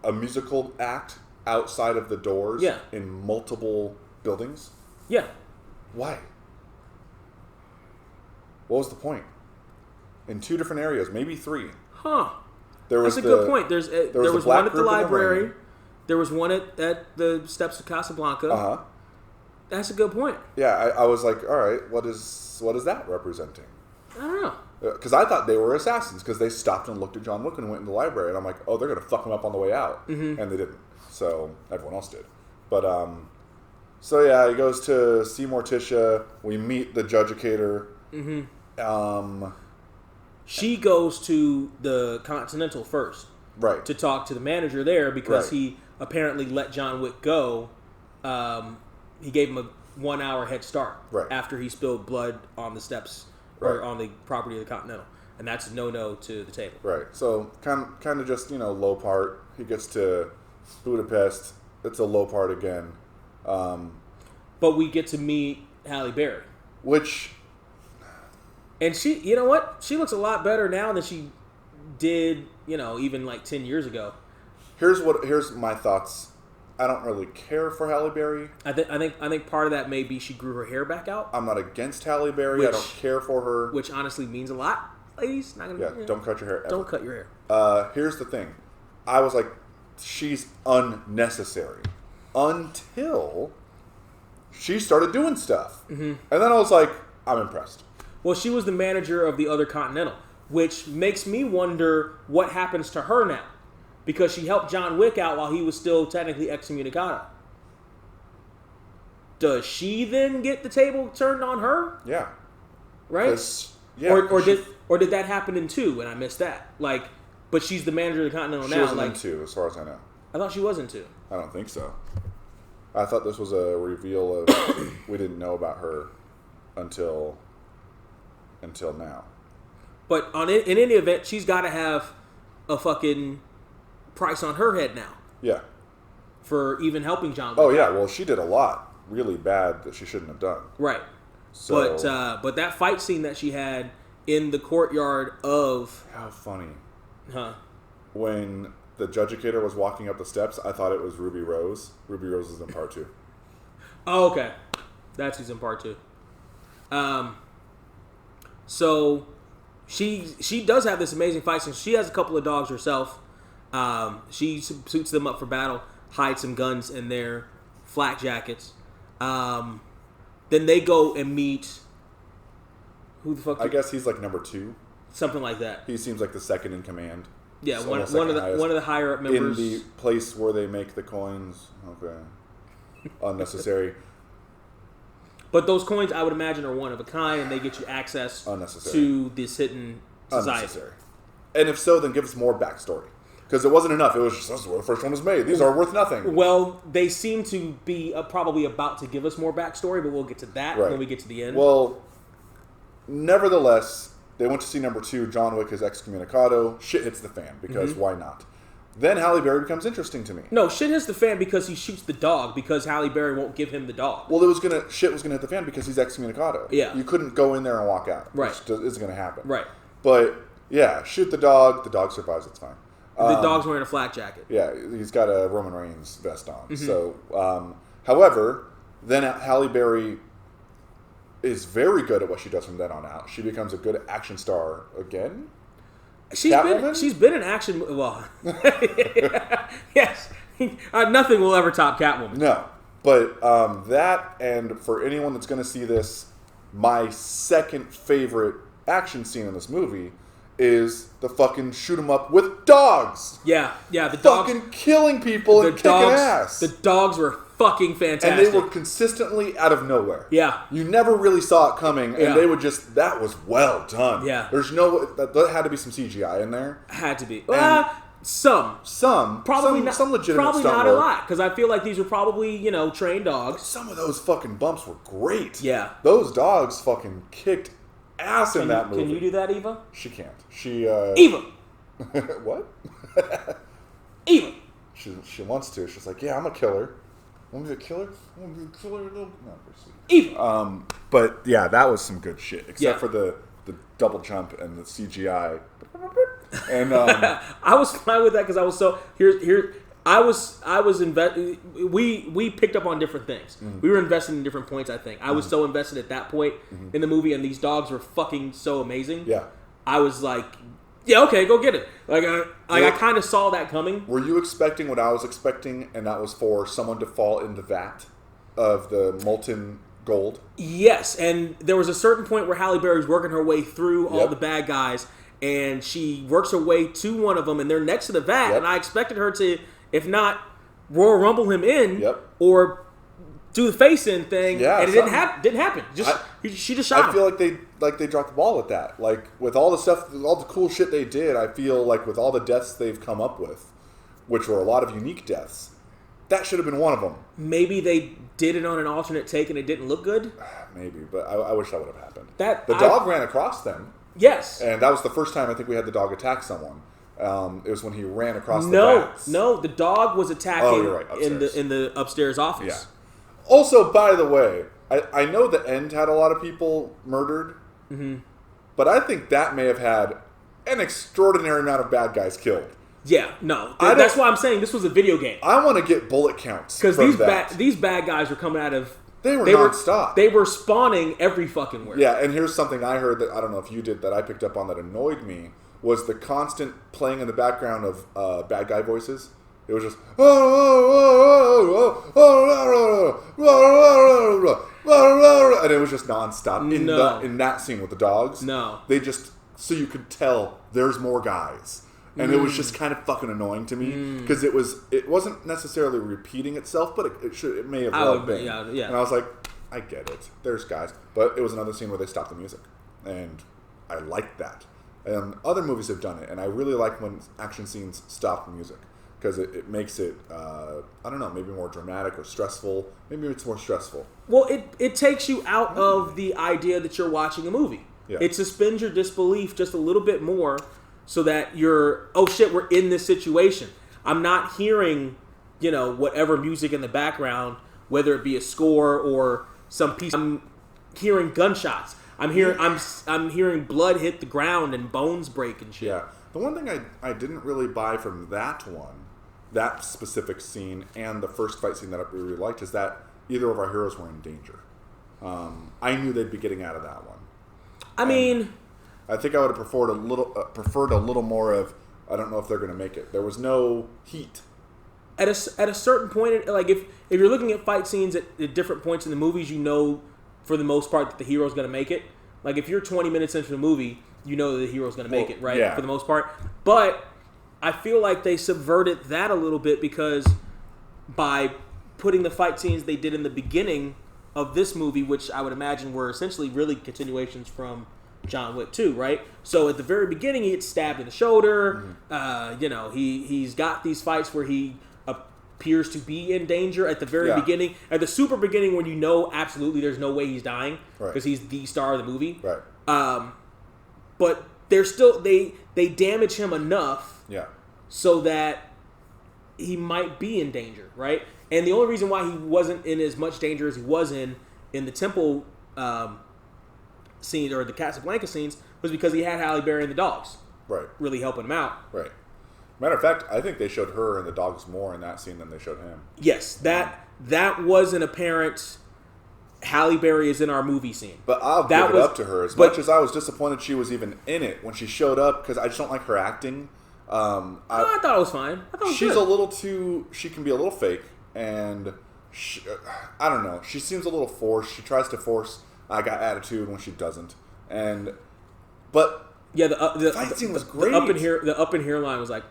a musical act outside of the doors in multiple buildings. Yeah. Why? What was the point? In 2 different areas, maybe 3. Huh. That's a good point. There was one at the library. There was one at the steps of Casablanca. Uh-huh. That's a good point. Yeah, I was like, all right, what is that representing? I don't know. Because I thought they were assassins because they stopped and looked at John Wick and went in the library. And I'm like, oh, they're going to fuck him up on the way out. And they didn't. So everyone else did. But, so yeah, he goes to see Morticia. We meet the Judgicator. She goes to the Continental first. Right. To talk to the manager there because he apparently let John Wick go. He gave him a 1 hour head start after he spilled blood on the steps or on the property of the Continental. And that's a no-no to the table. Right. So kind of just, low part. He gets to Budapest. It's a low part again. But we get to meet Halle Berry. Which... And she, you know what? She looks a lot better now than she did, even like 10 years ago. Here's my thoughts. I don't really care for Halle Berry. I think part of that may be she grew her hair back out. I'm not against Halle Berry. I don't care for her. Which honestly means a lot, ladies. Not gonna, don't cut your hair ever. Don't cut your hair. Here's the thing. I was like, she's unnecessary. Until she started doing stuff. And then I was like, I'm impressed. Well, she was the manager of the other Continental, which makes me wonder what happens to her now. Because she helped John Wick out while he was still technically excommunicado. Does she then get the table turned on her? Yeah. Right? Yeah. Or did that happen in 2 and I missed that? But she's the manager of the Continental now. She wasn't in 2, as far as I know. I thought she was in 2. I don't think so. I thought this was a reveal of we didn't know about her until now. But in any event, she's got to have a fucking price on her head now. Yeah. For even helping John Wick. Oh yeah, well she did a lot really bad that she shouldn't have done. Right. So, but that fight scene that she had in the courtyard of... How funny. Huh. When the Judgicator was walking up the steps, I thought it was Ruby Rose. Ruby Rose is in part 2. Oh, okay. That's who's in part 2. So she does have this amazing fight scene. She has a couple of dogs herself. She suits them up for battle, hides some guns in their flak jackets. Then they go and meet... Who the fuck? I guess he's like number 2. Something like that. He seems like the second in command. Yeah, one of the higher up members. In the place where they make the coins. Okay. Unnecessary. But those coins, I would imagine, are one of a kind, and they get you access to this hidden society. Unnecessary. And if so, then give us more backstory. Because it wasn't enough. It was just, this is where the first one was made. These are worth nothing. Well, they seem to be probably about to give us more backstory, but we'll get to that when we get to the end. Well, nevertheless, they went to see number 2. John Wick is excommunicado. Shit hits the fan, because why not? then Halle Berry becomes interesting to me. No, shit hits the fan because he shoots the dog because Halle Berry won't give him the dog. Well, shit was gonna hit the fan because he's excommunicado. Yeah. You couldn't go in there and walk out. Right. Which isn't gonna happen. Right. But yeah, shoot the dog survives. It's fine. The dog's wearing a flak jacket. Yeah, he's got a Roman Reigns vest on. So, however, then Halle Berry is very good at what she does from then on out. She becomes a good action star again. She's been in action. Well, yes, nothing will ever top Catwoman. No, but that, and for anyone that's going to see this, my second favorite action scene in this movie is the fucking shoot 'em up with dogs. Yeah, the dogs fucking killing people and kicking ass. The dogs were fucking fantastic, and they were consistently out of nowhere. Yeah, you never really saw it coming, and they would just, that was well done. Yeah, there's no, there had to be some CGI in there. Had to be. Some probably not, some legitimate, probably not a lot, because I feel like these were probably trained dogs. Some of those fucking bumps were great. Yeah, those dogs fucking kicked ass in that movie. Can you do that, Eva? She can't. She Eva. What? Eva. She wants to. She's like, yeah, I'm a killer. Want me to kill her? Want me to kill her? No, Eva. But yeah, that was some good shit. Except for the double jump and the CGI. And I was fine with that because I was so here. I was invested. We picked up on different things. Mm-hmm. We were invested in different points. I think I was so invested at that point in the movie, and these dogs were fucking so amazing. Yeah, I was like, yeah, okay, go get it. I kind of saw that coming. Were you expecting what I was expecting, and that was for someone to fall in the vat of the molten gold? Yes, and there was a certain point where Halle Berry's working her way through all the bad guys, and she works her way to one of them, and they're next to the vat, and I expected her to, if not Royal Rumble him in, or do the face in thing, and it didn't happen. She just shot him. I feel like they dropped the ball at that. Like with all the stuff, all the cool shit they did, I feel like with all the deaths they've come up with, which were a lot of unique deaths, that should have been one of them. Maybe they did it on an alternate take and it didn't look good. Maybe, but I wish that would have happened. The dog ran across them. Yes, and that was the first time I think we had the dog attack someone. It was when he ran across the vats. No, the dog was attacking you're right, in the upstairs office. Yeah. Also, by the way, I know the end had a lot of people murdered, but I think that may have had an extraordinary amount of bad guys killed. Yeah, no, that's why I'm saying this was a video game. I want to get bullet counts because these bad guys were coming out of. They were nonstop. They were spawning every fucking where. Yeah, and here's something I heard that I don't know if you did that I picked up on that annoyed me was the constant playing in the background of bad guy voices. It was just and it was just nonstop in that scene with the dogs. No, they just so you could tell there's more guys, and it was just kind of fucking annoying to me because it wasn't necessarily repeating itself, but it may have well been. Yeah. And I was like, I get it. There's guys, but it was another scene where they stopped the music, and I liked that. And other movies have done it, and I really like when action scenes stop the music because it makes it, I don't know, maybe more dramatic or stressful. Maybe it's more stressful. Well, it takes you out of the idea that you're watching a movie. Yeah. It suspends your disbelief just a little bit more so that you're, oh shit, we're in this situation. I'm not hearing, whatever music in the background, whether it be a score or some piece. I'm hearing gunshots. I'm hearing blood hit the ground and bones break and shit. Yeah. The one thing I didn't really buy from that specific scene and the first fight scene that I really liked is that either of our heroes were in danger. I knew they'd be getting out of that one. I think I would have preferred a little more of, I don't know if they're going to make it. There was no heat. At a certain point, like if you're looking at fight scenes at different points in the movies, for the most part, that the hero's going to make it. Like, if you're 20 minutes into the movie, you know that the hero's going to make it, right? Yeah. For the most part. But I feel like they subverted that a little bit because by putting the fight scenes they did in the beginning of this movie, which I would imagine were essentially really continuations from John Wick 2, right? So at the very beginning, he gets stabbed in the shoulder. He's got these fights where he appears to be in danger at the very beginning, at the super beginning, when absolutely there's no way he's dying because he's the star of the movie. Right. But they're still they damage him enough, so that he might be in danger, right? And the only reason why he wasn't in as much danger as he was in the temple scenes or the Casablanca scenes was because he had Halle Berry and the dogs, Right. really helping him out. Right. Matter of fact, I think they showed her and the dogs more in that scene than they showed him. Yes, that was an apparent. Halle Berry is in our movie scene, But I'll give it up to her. As much as I was disappointed she was even in it when she showed up, because I just don't like her acting. I thought it was fine. I thought it was she's good. a little too. She can be a little fake, and I don't know. She seems a little forced. She tries to force. I got attitude when she doesn't, but yeah, the fight scene was great. The up in here line was like,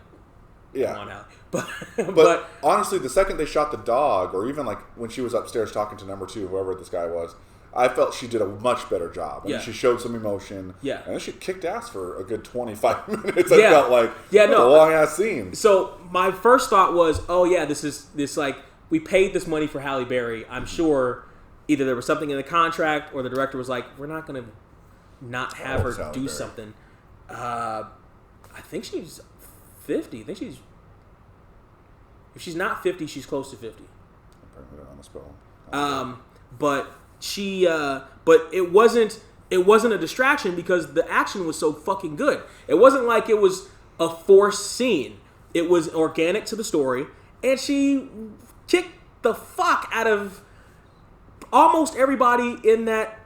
yeah. come on, Halle. But honestly, the second they shot the dog, or even like when she was upstairs talking to number 2, whoever this guy was, I felt she did a much better job. And she showed some emotion. Yeah. And then she kicked ass for a good 25 minutes. I felt like a long ass scene. So my first thought was, oh yeah, this like we paid this money for Halle Berry. I'm sure either there was something in the contract or the director was like, we're not gonna not have her do something. I think she's 50. I think she's. If she's not 50, she's close to 50. On the spell. But she, but it wasn't a distraction because the action was so fucking good. It wasn't like it was a forced scene. It was organic to the story, and she kicked the fuck out of almost everybody in that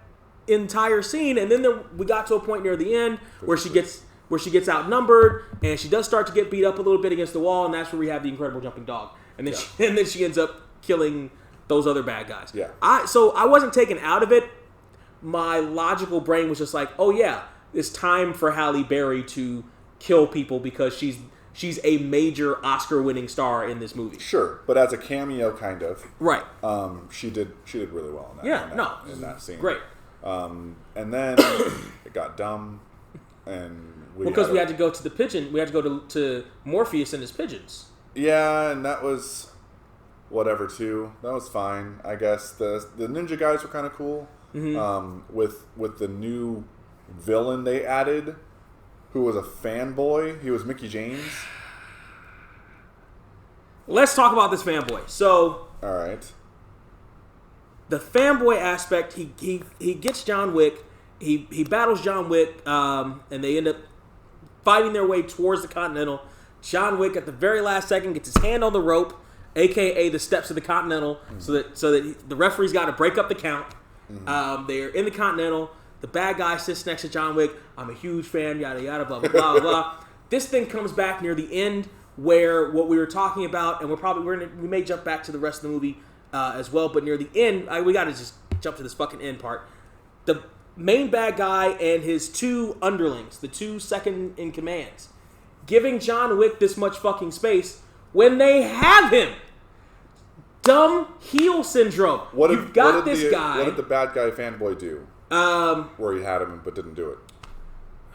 entire scene. And then we got to a point near the end where she gets outnumbered, and she does start to get beat up a little bit against the wall, and that's where we have the incredible jumping dog. And then she ends up killing those other bad guys. Yeah. So I wasn't taken out of it. My logical brain was just like, oh yeah, it's time for Halle Berry to kill people because she's a major Oscar-winning star in this movie. Sure, but as a cameo, kind of. Right. She did really well in that. Yeah. In that scene. Great. And then it got dumb. And we had to go to the pigeon. We had to go to Morpheus and his pigeons. Yeah, and that was whatever too. That was fine, I guess. The ninja guys were kind of cool. Mm-hmm. With the new villain they added, who was a fanboy. He was Mickey James. Let's talk about this fanboy. So, all right, the fanboy aspect. He gets John Wick. He battles John Wick, and they end up fighting their way towards the Continental. John Wick, at the very last second, gets his hand on the rope, A.K.A. the steps of the Continental, so that the referee's got to break up the count. Mm-hmm. They're in the Continental. The bad guy sits next to John Wick. I'm a huge fan, yada, yada, blah, blah, blah, blah. This thing comes back near the end where what we were talking about, and we may jump back to the rest of the movie as well, but near the end, we got to just jump to this fucking end part. The main bad guy and his 2 underlings, the 2 second in commands, giving John Wick this much fucking space when they have him. Dumb heel syndrome. What did the bad guy fanboy do? Where he had him but didn't do it.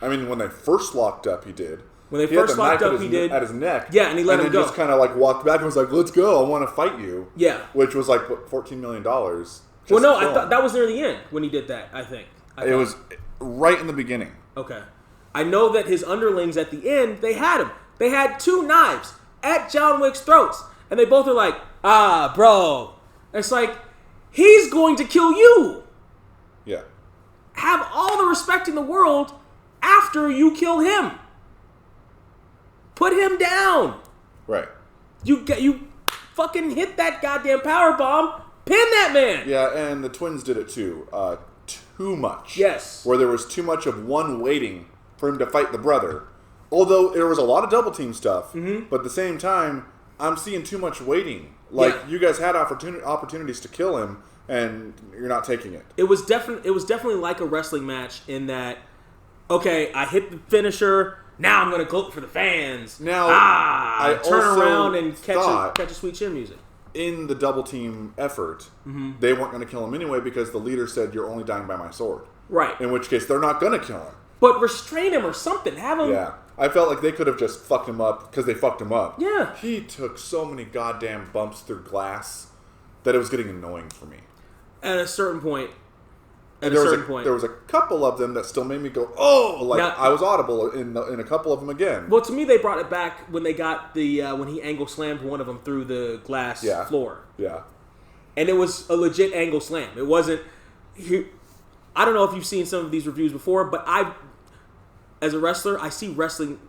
I mean, when they first locked up, he did. When they first locked up, he did. At his neck. Yeah, and he let him go. And then just kind of like walked back and was like, let's go, I want to fight you. Yeah. Which was like, what, $14 million. Well, no, I thought that was near the end when he did that, I think. It was right in the beginning. Okay. I know that his underlings at the end, they had him. They had 2 knives at John Wick's throats. And they both are like, bro. It's like, he's going to kill you. Yeah. Have all the respect in the world after you kill him. Put him down. Right. You fucking hit that goddamn power bomb. Pin that man. Yeah, and the twins did it too. Too much. Yes. Where there was too much of one waiting for him to fight the brother. Although there was a lot of double team stuff, but at the same time, I'm seeing too much waiting. Like, you guys had opportunities to kill him, and you're not taking it. It was definitely like a wrestling match in that, okay, I hit the finisher, now I'm going to gloat for the fans. Now, I turn around and catch a sweet chin music. In the double team effort, they weren't going to kill him anyway because the leader said, you're only dying by my sword. Right. In which case, they're not going to kill him. But restrain him or something. Have him. Yeah. I felt like they could have just fucked him up because they fucked him up. Yeah. He took so many goddamn bumps through glass that it was getting annoying for me. At a certain point, at a certain point. There was a couple of them that still made me go, oh, like Now, I was audible in a couple of them again. Well, to me, they brought it back when they got the when he angle slammed one of them through the glass floor. Yeah. And it was a legit angle slam. It wasn't. I don't know if you've seen some of these reviews before, but as a wrestler, I see wrestling.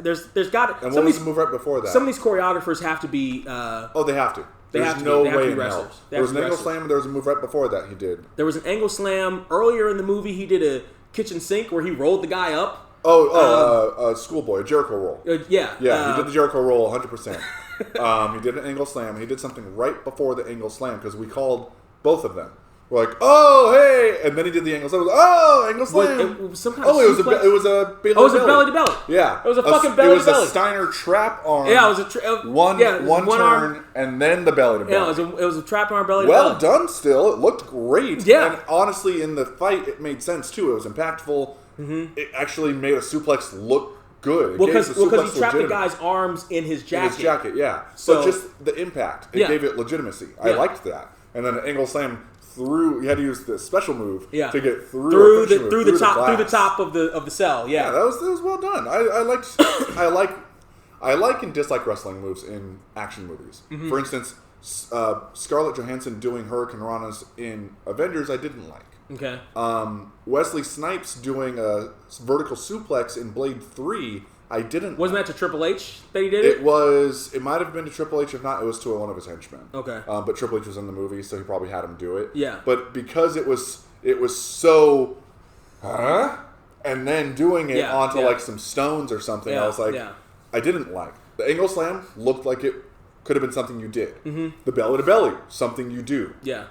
There's got. And what was the move right before that? Some of these choreographers have to be. They have to. There's no way in hell. There was an angle slam, and there was a move right before that he did. There was an angle slam earlier in the movie. He did a kitchen sink where he rolled the guy up. Schoolboy, a Jericho roll. Yeah. He did the Jericho roll 100%. He did an angle slam. He did something right before the angle slam because we called both of them. We're like, oh, hey! And then he did the angle slam. Angle slam! It was some kind of it was a belly to belly. Oh, it was a belly to belly. Yeah. It was a fucking belly to belly. It was a Steiner trap arm. Yeah, it was one turn, arm, and then the belly to belly. Yeah, it was a trap arm belly to belly. Well done still. It looked great. Yeah. And honestly, in the fight, it made sense, too. It was impactful. Mm-hmm. It actually made a suplex look good. Because he trapped the guy's arms in his jacket. In his jacket, yeah. So just the impact. It gave it legitimacy. I liked that. And then an angle slam through. You had to use the special move to get through the top of the cell. Yeah, that was well done. I like and dislike wrestling moves in action movies. Mm-hmm. For instance, Scarlett Johansson doing Hurricane Ranas in Avengers, I didn't like. Okay. Wesley Snipes doing a vertical suplex in Blade 3, I didn't. Wasn't that to Triple H that he did it? It might have been to Triple H. If not, it was to one of his henchmen. Okay. But Triple H was in the movie, so he probably had him do it. Yeah. But because it was so, and then doing it onto like some stones or something, I was like, I didn't like. The angle slam looked like it could have been something you did. Mm-hmm. The belly to belly, something you do. Yeah.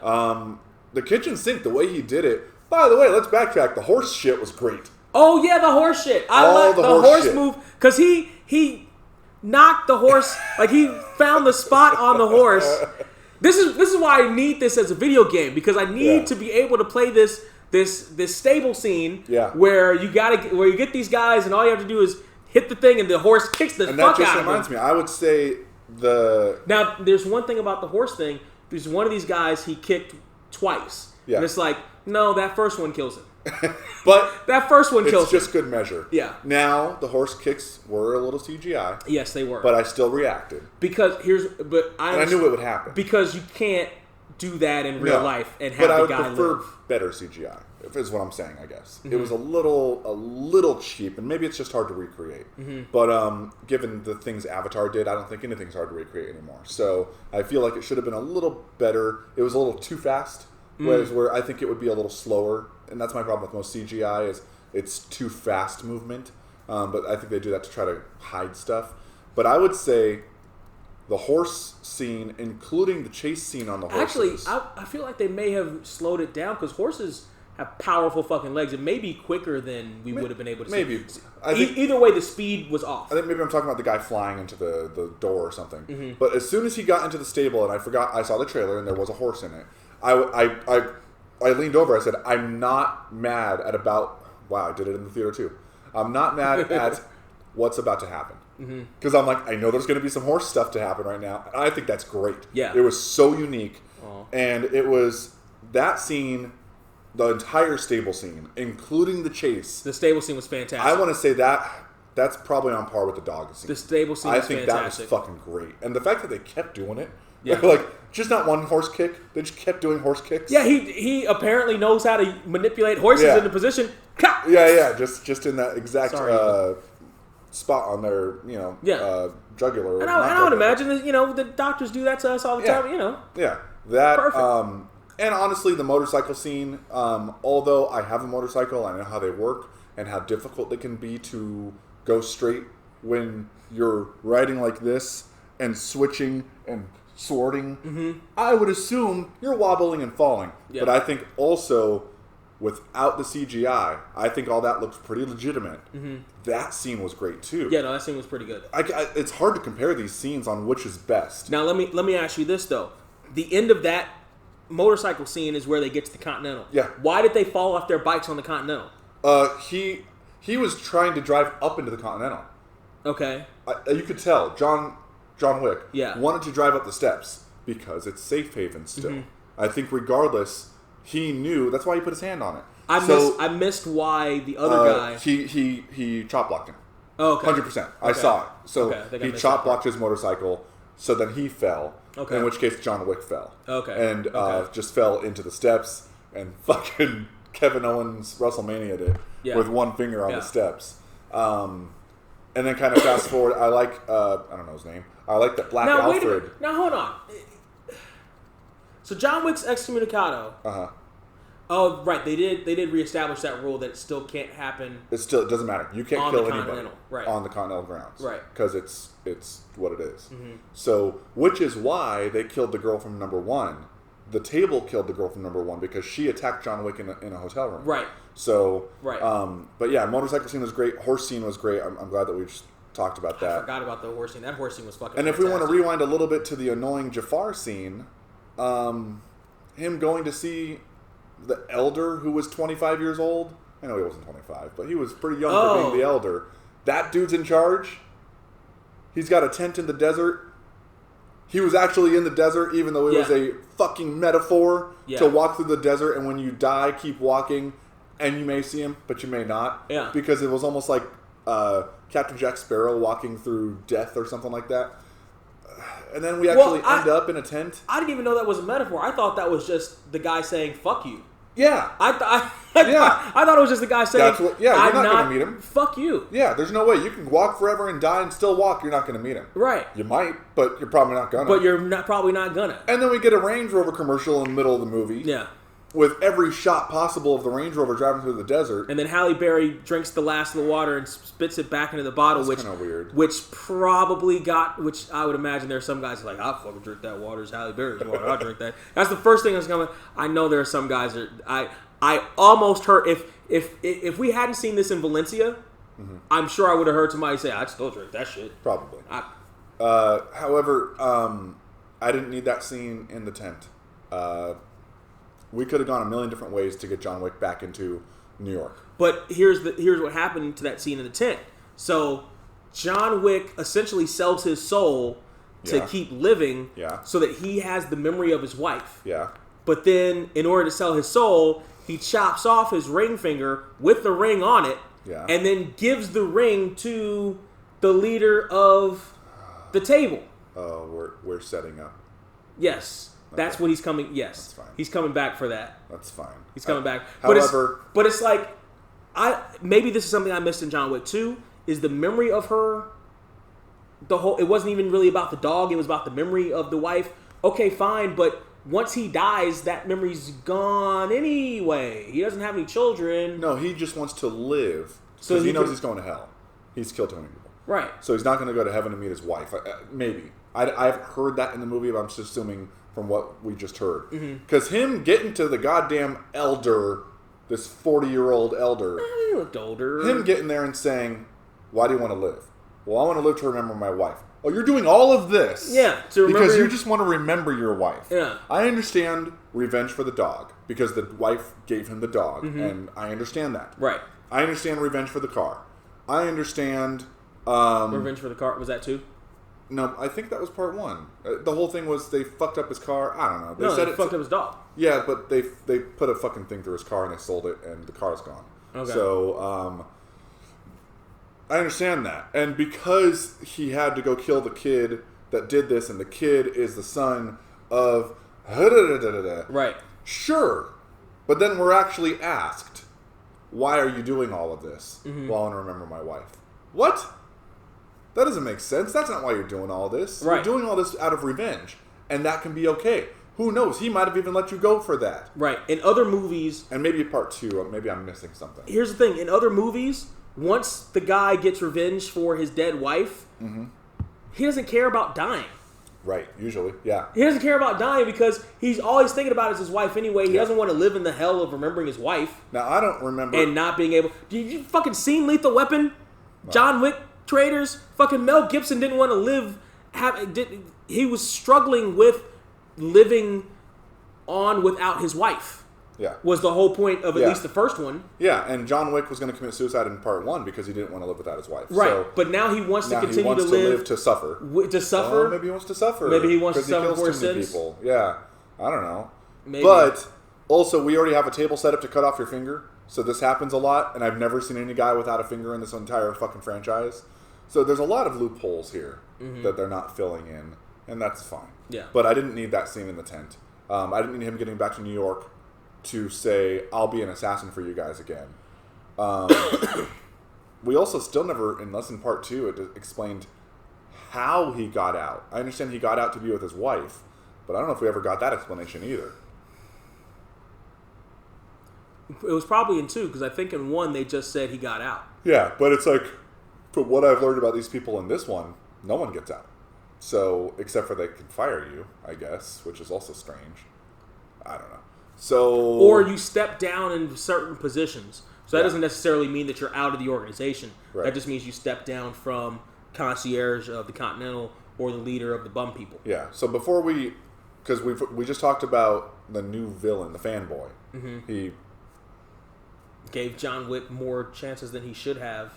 The kitchen sink, the way he did it. By the way, let's backtrack. The horse shit was great. Oh yeah, the horse shit. I like the horse move because he knocked the horse like he found the spot on the horse. This is why I need this as a video game because I need to be able to play this stable scene where you get these guys and all you have to do is hit the thing and the horse kicks the fuck out of them. And that just reminds me. I would say now there's one thing about the horse thing. There's one of these guys he kicked twice. Yeah. And it's like no, that first one kills him. But that first one kills. It's just good measure. Yeah. Now the horse kicks were a little CGI. Yes, they were. But I still reacted because I knew it would happen because you can't do that in real life and have the guy live. But I would prefer better CGI. Is what I'm saying. I guess it was a little cheap, and maybe it's just hard to recreate. Mm-hmm. But given the things Avatar did, I don't think anything's hard to recreate anymore. So I feel like it should have been a little better. It was a little too fast. Where I think it would be a little slower, and that's my problem with most CGI is it's too fast movement. But I think they do that to try to hide stuff. But I would say the horse scene, including the chase scene on the horses. Actually, I feel like they may have slowed it down because horses have powerful fucking legs. It may be quicker than we would have been able to see. Either way, the speed was off. I think maybe I'm talking about the guy flying into the door or something. Mm-hmm. But as soon as he got into the stable, and I saw the trailer, and there was a horse in it, I leaned over. I said, I'm not mad at wow, I did it in the theater too. I'm not mad at what's about to happen. Because I'm like, I know there's going to be some horse stuff to happen right now. And I think that's great. Yeah. It was so unique. And it was that scene, the entire stable scene, including the chase. The stable scene was fantastic. I want to say that's probably on par with the dog scene. The stable scene was fantastic. I think that was fucking great. And the fact that they kept doing it. Yeah. Like, just not one horse kick. They just kept doing horse kicks. Yeah, he apparently knows how to manipulate horses into position. Yeah. Just in that exact spot on their, jugular. And I would imagine that, the doctors do that to us all the time, Yeah. That, perfect. And honestly, the motorcycle scene, although I have a motorcycle, I know how they work and how difficult they can be to go straight when you're riding like this and switching and sorting. Mm-hmm. I would assume you're wobbling and falling. Yeah. But I think also, without the CGI, I think all that looks pretty legitimate. Mm-hmm. That scene was great too. Yeah, no, that scene was pretty good. It's hard to compare these scenes on which is best. Now let me ask you this though: the end of that motorcycle scene is where they get to the Continental. Yeah. Why did they fall off their bikes on the Continental? He was trying to drive up into the Continental. Okay. You could tell John Wick wanted to drive up the steps because it's safe haven still. Mm-hmm. I think regardless, he knew. That's why he put his hand on it. I missed why the other guy. He chop blocked him. Oh, okay. 100%. I saw it. So he chop blocked his motorcycle. So then he fell. Okay. In which case John Wick fell. Okay. And just fell into the steps and fucking Kevin Owens WrestleMania'd it with one finger on the steps. And then kind of fast forward. I like I don't know his name. I like that Black Alfred. Wait a minute. Now hold on. So John Wick's excommunicado. Oh, right. They did reestablish that rule that it still can't happen. It doesn't matter. You can't kill anybody on the Continental grounds, right? Because it's what it is. Mm-hmm. So, which is why they killed the girl from number 1. The table killed the girl from number 1 because she attacked John Wick in a hotel room. Right. So, but yeah, motorcycle scene was great. Horse scene was great. I'm glad that we just talked about that. I forgot about the horse scene. That horse scene was fucking. And fantastic. if we want to rewind a little bit to the annoying Jafar scene, him going to see the elder who was 25 years old. I know he wasn't 25, but he was pretty young for being the elder. That dude's in charge. He's got a tent in the desert. He was actually in the desert, even though it was a fucking metaphor to walk through the desert, and when you die, keep walking, and you may see him, but you may not. Yeah. Because it was almost like Captain Jack Sparrow walking through death or something like that. And then we actually end up in a tent. I didn't even know that was a metaphor. I thought that was just the guy saying "fuck you." Yeah. I thought it was just the guy saying, you're not going to meet him. Fuck you. Yeah, there's no way. You can walk forever and die and still walk. You're not going to meet him. Right. You might, but you're probably not going to. But you're probably not going to. And then we get a Range Rover commercial in the middle of the movie. Yeah. With every shot possible of the Range Rover driving through the desert. And then Halle Berry drinks the last of the water and spits it back into the bottle, That's kind of weird. Which I would imagine there are some guys like, I'll fucking drink that water. It's Halle Berry's water. I'll drink that. That's the first thing that's coming. I know there are some guys that I almost heard if we hadn't seen this in Valencia, I'm sure I would have heard somebody say, I'd still drink that shit. Probably. However, I didn't need that scene in the tent. We could have gone a million different ways to get John Wick back into New York. But here's what happened to that scene in the tent. So John Wick essentially sells his soul to keep living so that he has the memory of his wife. Yeah. But then in order to sell his soul, he chops off his ring finger with the ring on it and then gives the ring to the leader of the table. Oh, we're setting up. Yes. That's what he's coming. Yes, that's fine. He's coming back for that. That's fine. He's coming back. However, but it's like maybe this is something I missed in John Wick 2 is the memory of her. It wasn't even really about the dog. It was about the memory of the wife. Okay, fine, but once he dies, that memory's gone anyway. He doesn't have any children. No, he just wants to live because he knows he's going to hell. He's killed too many people. Right. So he's not going to go to heaven to meet his wife. Maybe. I've heard that in the movie, but I'm just assuming from what we just heard. Because him getting to the goddamn elder, this 40-year-old elder. He looked older. Him getting there and saying, why do you want to live? Well, I want to live to remember my wife. Oh, you're doing all of this? Yeah. Because you just want to remember your wife. Yeah. I understand revenge for the dog because the wife gave him the dog. And I understand that. Right. I understand revenge for the car. I understand... Revenge for the car. Was that 2? No, I think that was part 1. The whole thing was they fucked up his car. I don't know. They fucked up his dog. Yeah, but they put a fucking thing through his car and they sold it and the car's gone. Okay. So, I understand that. And because he had to go kill the kid that did this and the kid is the son of... Right. Sure. But then we're actually asked, why are you doing all of this? Well, I want to remember my wife. What? That doesn't make sense. That's not why you're doing all this. Right. You're doing all this out of revenge. And that can be okay. Who knows? He might have even let you go for that. Right. In other movies... And maybe part 2, maybe I'm missing something. Here's the thing. In other movies, once the guy gets revenge for his dead wife, he doesn't care about dying. Right. Usually. Yeah. He doesn't care about dying because he's always thinking about his wife anyway. He doesn't want to live in the hell of remembering his wife. Now, I don't remember... And not being able... Did you fucking seen Lethal Weapon? No. John Wick Traders? Fucking Mel Gibson didn't want to live... He was struggling with living on without his wife. Yeah. Was the whole point of at least the first one. Yeah, and John Wick was going to commit suicide in part 1 because he didn't want to live without his wife. Right, so but now he wants to continue to live to suffer. To suffer? Maybe he wants to suffer. Maybe he wants to suffer for his sins. People. Yeah, I don't know. Maybe. But Also, we already have a table set up to cut off your finger, so this happens a lot, and I've never seen any guy without a finger in this entire fucking franchise. So there's a lot of loopholes here that they're not filling in, and that's fine. Yeah. But I didn't need that scene in the tent. I didn't need him getting back to New York to say, I'll be an assassin for you guys again. We also still never, unless in part 2, it explained how he got out. I understand he got out to be with his wife, but I don't know if we ever got that explanation either. It was probably in 2, because I think in 1 they just said he got out. Yeah, but it's like, from what I've learned about these people in this one, no one gets out. So, except for they can fire you, I guess, which is also strange. I don't know. So, Or you step down in certain positions. So that doesn't necessarily mean that you're out of the organization. Right. That just means you step down from concierge of the Continental or the leader of the bum people. yeah. So before because we just talked about the new villain, the fanboy. He Gave John Wick more chances than he should have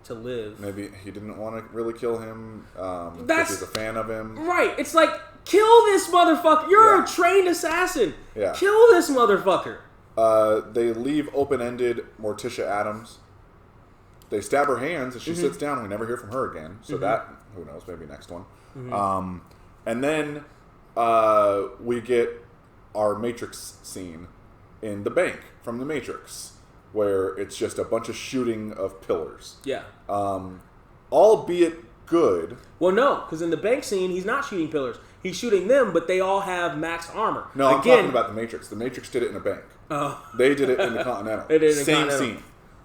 to live. Maybe he didn't want to really kill him because That's he's a fan of him. Right. It's like, kill this motherfucker. You're a trained assassin. Yeah. Kill this motherfucker. They leave open-ended Morticia Adams. They stab her hands and she sits down and we never hear from her again. So that, who knows, maybe next one. And then we get our Matrix scene in the bank from the Matrix, where it's just a bunch of shooting of pillars. Yeah. Albeit good. Well, no, because in the bank scene, he's not shooting pillars. He's shooting them, but they all have max armor. No, I'm talking about the Matrix. The Matrix did it in a bank. They did it in the Continental. They did it in Same Continental. scene,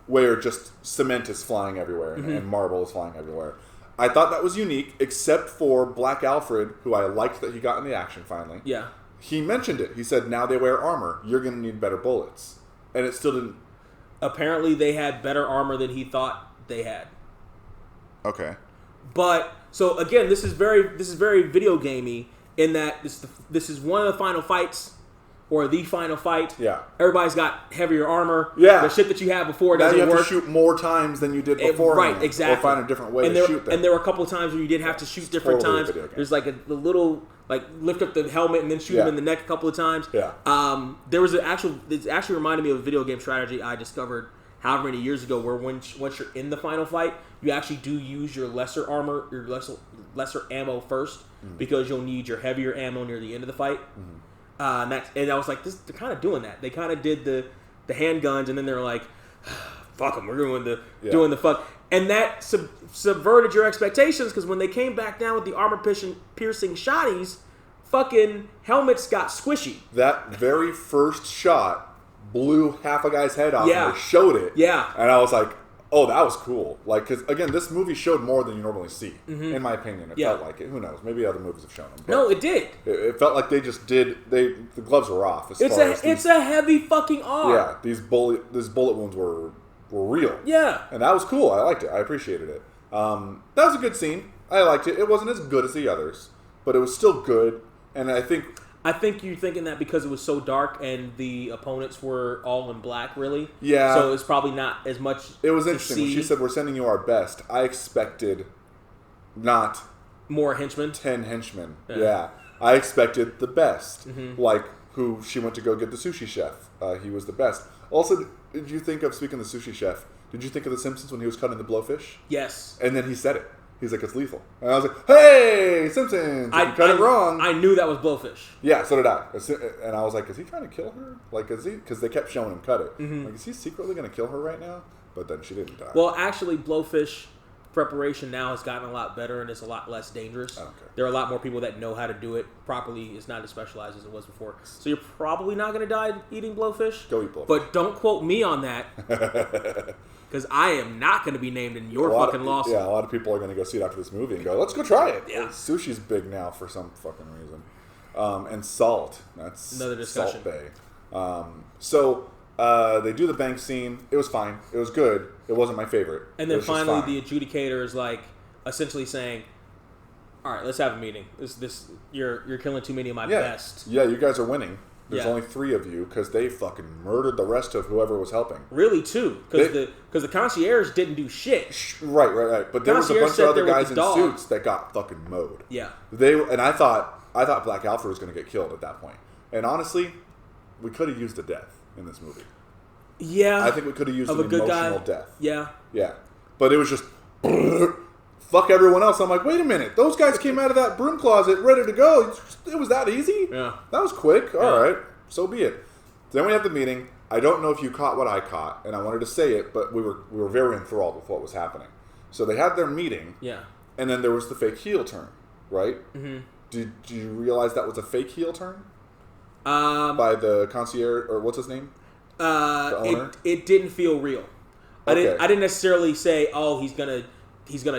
where just cement is flying everywhere and marble is flying everywhere. I thought that was unique, except for Black Alfred, who I liked that he got in the action finally. Yeah. He mentioned it. He said, now they wear armor. You're going to need better bullets. And it still didn't... Apparently, they had better armor than he thought they had. Okay. But so again, this is very video gamey in that this is one of the final fights, or the final fight. Yeah. Everybody's got heavier armor. Yeah. The shit that you had before Now doesn't you have work. to shoot more times than you did before. Right, exactly. Or find a different way and to shoot them. And there were a couple of times where you did have to shoot different totally a times. video game. There's like a little, like, lift up the helmet and then shoot him in the neck a couple of times. Yeah. There was it actually reminded me of a video game strategy I discovered however many years ago, where once you're in the final fight, you actually do use your lesser armor, your lesser ammo first, because you'll need your heavier ammo near the end of the fight. And I was like, they're kind of doing that. They kind of did the handguns, and then they're like, fuck them, we're doing the fuck. And that subverted your expectations, because when they came back down with the armor-piercing shotties, fucking helmets got squishy. That very first shot blew half a guy's head off and they showed it. Yeah. And I was like, oh, that was cool. Like, because, again, this movie showed more than you normally see, in my opinion. It felt like it. Who knows? Maybe other movies have shown them. No, it did. It felt like they just did. The gloves were off. It's a heavy fucking arm. Yeah, these bullet wounds were real. Yeah. And that was cool. I liked it. I appreciated it. That was a good scene. I liked it. It wasn't as good as the others, but it was still good. And I think you're thinking that because it was so dark and the opponents were all in black, really. Yeah. So it's probably not as much. It was interesting when she said, "We're sending you our best." I expected not more henchmen. 10 henchmen. Yeah. I expected the best. Like who she went to go get the sushi chef. He was the best. Also, did you think of, speaking of the sushi chef, did you think of The Simpsons when he was cutting the blowfish? Yes. And then he said it. He's like, it's lethal. And I was like, hey, Simpsons, you cut it wrong. I knew that was blowfish. Yeah, so did I. And I was like, is he trying to kill her? Like, is he? Because they kept showing him cut it. Like, is he secretly going to kill her right now? But then she didn't die. Well, actually, blowfish preparation now has gotten a lot better and it's a lot less dangerous. Okay. There are a lot more people that know how to do it properly. It's not as specialized as it was before. So you're probably not going to die eating blowfish. Go eat blowfish. But don't quote me on that. Because I am not going to be named in your fucking lawsuit. Yeah, a lot of people are going to go see it after this movie and go, let's go try it. Yeah. Sushi's big now for some fucking reason. And salt. That's another discussion. Salt Bay. So they do the bank scene. It was fine. It was good. It wasn't my favorite. And then finally the adjudicator is like essentially saying, all right, let's have a meeting. You're killing too many of my best. Yeah, you guys are winning. There's Yeah. only 3 of you because they fucking murdered the rest of whoever was helping. Really, too, because the concierge didn't do shit. Right. But there was a Concierge bunch of sat other there with guys the in dog. suits that got fucking mowed. Yeah. And I thought Black Alfred was going to get killed at that point. And honestly, we could have used a death in this movie. Yeah. I think we could have used of an a good emotional guy. death. Yeah. Yeah. But it was just fuck everyone else. I'm like, wait a minute. Those guys came out of that broom closet ready to go. It was that easy? Yeah. That was quick. All right. So be it. Then we have the meeting. I don't know if you caught what I caught, and I wanted to say it, but we were very enthralled with what was happening. So they had their meeting. Yeah. And then there was the fake heel turn, right? Mm-hmm. Did you realize that was a fake heel turn? By the concierge, or what's his name? The owner? It didn't feel real. Okay. I didn't necessarily say, oh, he's gonna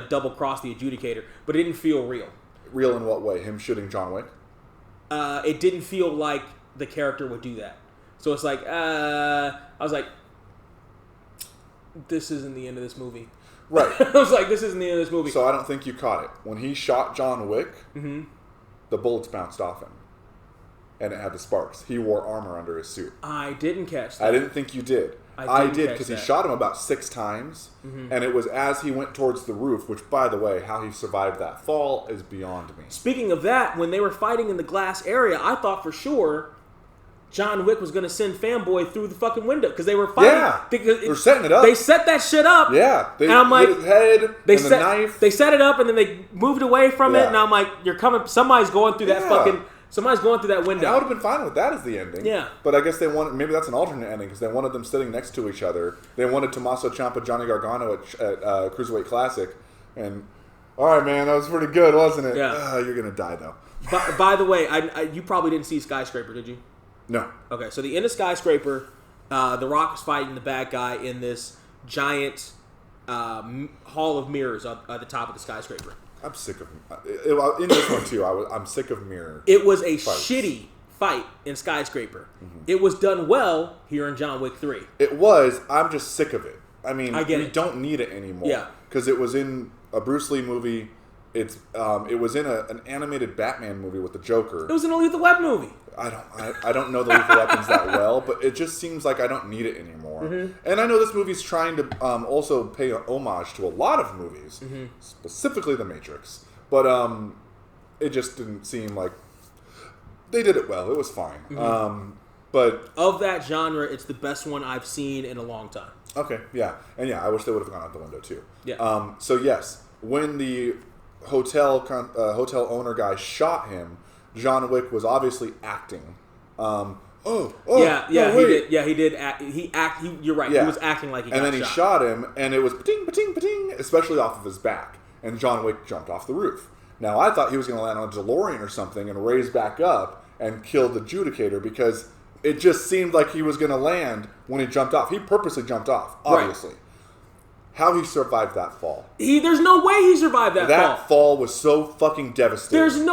double cross the adjudicator, but it didn't feel real. Real in what way? Him shooting John Wick? It didn't feel like the character would do that. So it's like, I was like, this isn't the end of this movie. Right. I was like, this isn't the end of this movie. So I don't think you caught it. When he shot John Wick, the bullets bounced off him. And it had the sparks. He wore armor under his suit. I didn't catch that. I didn't think you did. I did because he shot him about 6 times. And it was as he went towards the roof, which, by the way, how he survived that fall is beyond me. Speaking of that, when they were fighting in the glass area, I thought for sure John Wick was going to send Fanboy through the fucking window because they were fighting. Yeah, they're setting it up. They set that shit up. Yeah, and I'm like, his head they and the knife. They set it up and then they moved away from it, and I'm like, you're coming. Somebody's going through that fucking. Somebody's going through that window. I would have been fine with that as the ending. Yeah. But I guess they wanted, maybe that's an alternate ending because they wanted them sitting next to each other. They wanted Tommaso Ciampa, Johnny Gargano at Cruiserweight Classic. And, all right, man, that was pretty good, wasn't it? Yeah. You're going to die, though. By the way, you probably didn't see Skyscraper, did you? No. Okay, so the end of Skyscraper, The Rock is fighting the bad guy in this giant hall of mirrors at the top of the skyscraper. I'm sick of in this one too. I'm sick of mirror. It was a fights. shitty fight in Skyscraper. It was done well here in John Wick 3. It was. I'm just sick of it. I mean, we get don't need it anymore. Yeah, because it was in a Bruce Lee movie. It was in an animated Batman movie with the Joker. It was in a Lethal Weapon movie. I don't know the Lethal Weapons that well, but it just seems like I don't need it anymore. And I know this movie's trying to also pay homage to a lot of movies, specifically The Matrix. But it just didn't seem like they did it well. It was fine. But of that genre, it's the best one I've seen in a long time. Okay, yeah. And yeah, I wish they would have gone out the window too. Yeah. So yes, when the hotel owner guy shot him, John Wick was obviously acting. He did act. You're right. Yeah. He was acting like he got shot. And then he shot him, and it was pating, pating, pating, especially off of his back. And John Wick jumped off the roof. Now, I thought he was going to land on a DeLorean or something and raise back up and kill the adjudicator because it just seemed like he was going to land when he jumped off. He purposely jumped off, obviously. Right. How he survived that fall. There's no way he survived that fall. That fall was so fucking devastating.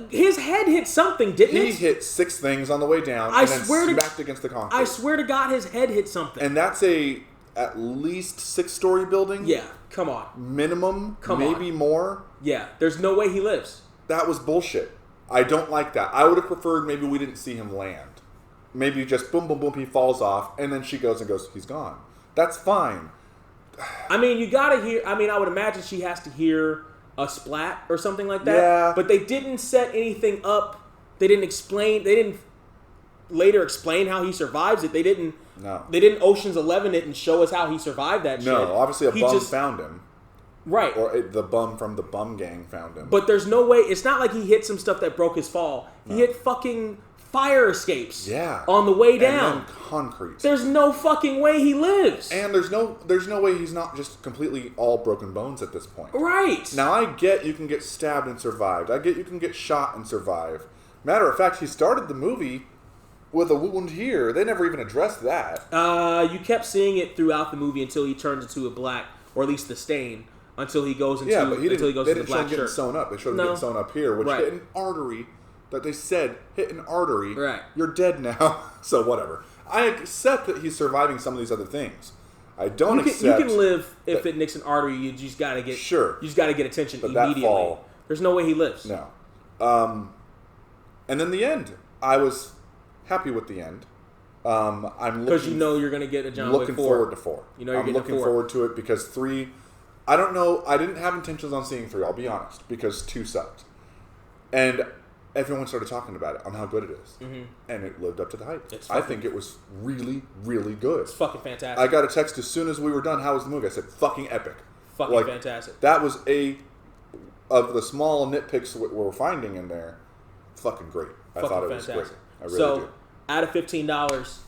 His head hit something, didn't it? He hit 6 things on the way down and then smacked against the concrete. I swear to God, his head hit something. And that's at least 6-story building. Yeah, come on. Minimum, maybe more. Yeah, there's no way he lives. That was bullshit. I don't like that. I would have preferred maybe we didn't see him land. Maybe just boom, boom, boom, he falls off, and then she goes, he's gone. That's fine. I mean, you gotta hear. I mean, I would imagine she has to hear a splat or something like that. Yeah. But they didn't set anything up. They didn't explain. They didn't later explain how he survives it. They didn't. No. They didn't Ocean's 11 it and show us how he survived that shit. No, obviously a bum found him. Right. Or the bum from the bum gang found him. But there's no way. It's not like he hit some stuff that broke his fall. No. He hit fucking fire escapes. Yeah. On the way down. And then concrete. There's no fucking way he lives. And there's no way he's not just completely all broken bones at this point. Right. Now I get you can get stabbed and survived. I get you can get shot and survive. Matter of fact, he started the movie with a wound here. They never even addressed that. You kept seeing it throughout the movie until he turns into a black, or at least the stain, until he goes into but until he goes they into the didn't show black him getting shirt. sewn up. They showed him getting sewn up here, which hit an artery that they said hit an artery. Right. You're dead now. So whatever. I accept that he's surviving some of these other things. I don't accept you can live if it nicks an artery. You just got to get You just got to get attention immediately. That fall, there's no way he lives. No. And then the end. I was happy with the end. I'm because you know you're going to get a John Wick 4. Looking forward to 4. You know you're I'm looking forward to it because 3. I don't know. I didn't have intentions on seeing 3. I'll be honest, because 2 sucked. And everyone started talking about it on how good it is. And it lived up to the hype. I think it was really, really good. It's fucking fantastic. I got a text as soon as we were done. How was the movie? I said, fucking epic. Fucking fantastic. That was of the small nitpicks we're finding in there, fucking great. I thought it was great. I really do. Out of $15.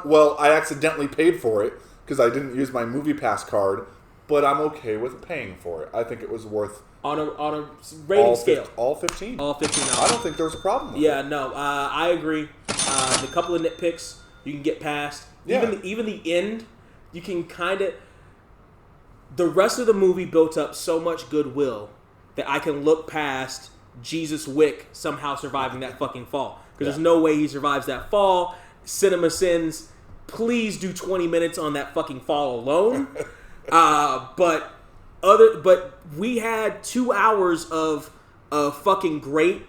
Well, I accidentally paid for it because I didn't use my Movie Pass card, but I'm okay with paying for it. I think it was worth on a rating scale. All 15. All $15. I don't think there was a problem with it. No, I agree. The couple of nitpicks you can get past. Yeah. Even the end, you can kind of. The rest of the movie built up so much goodwill that I can look past Jesus Wick somehow surviving that fucking fall. Because there's no way he survives that fall. Cinema Sins, please do 20 minutes on that fucking fall alone. But we had 2 hours of a fucking great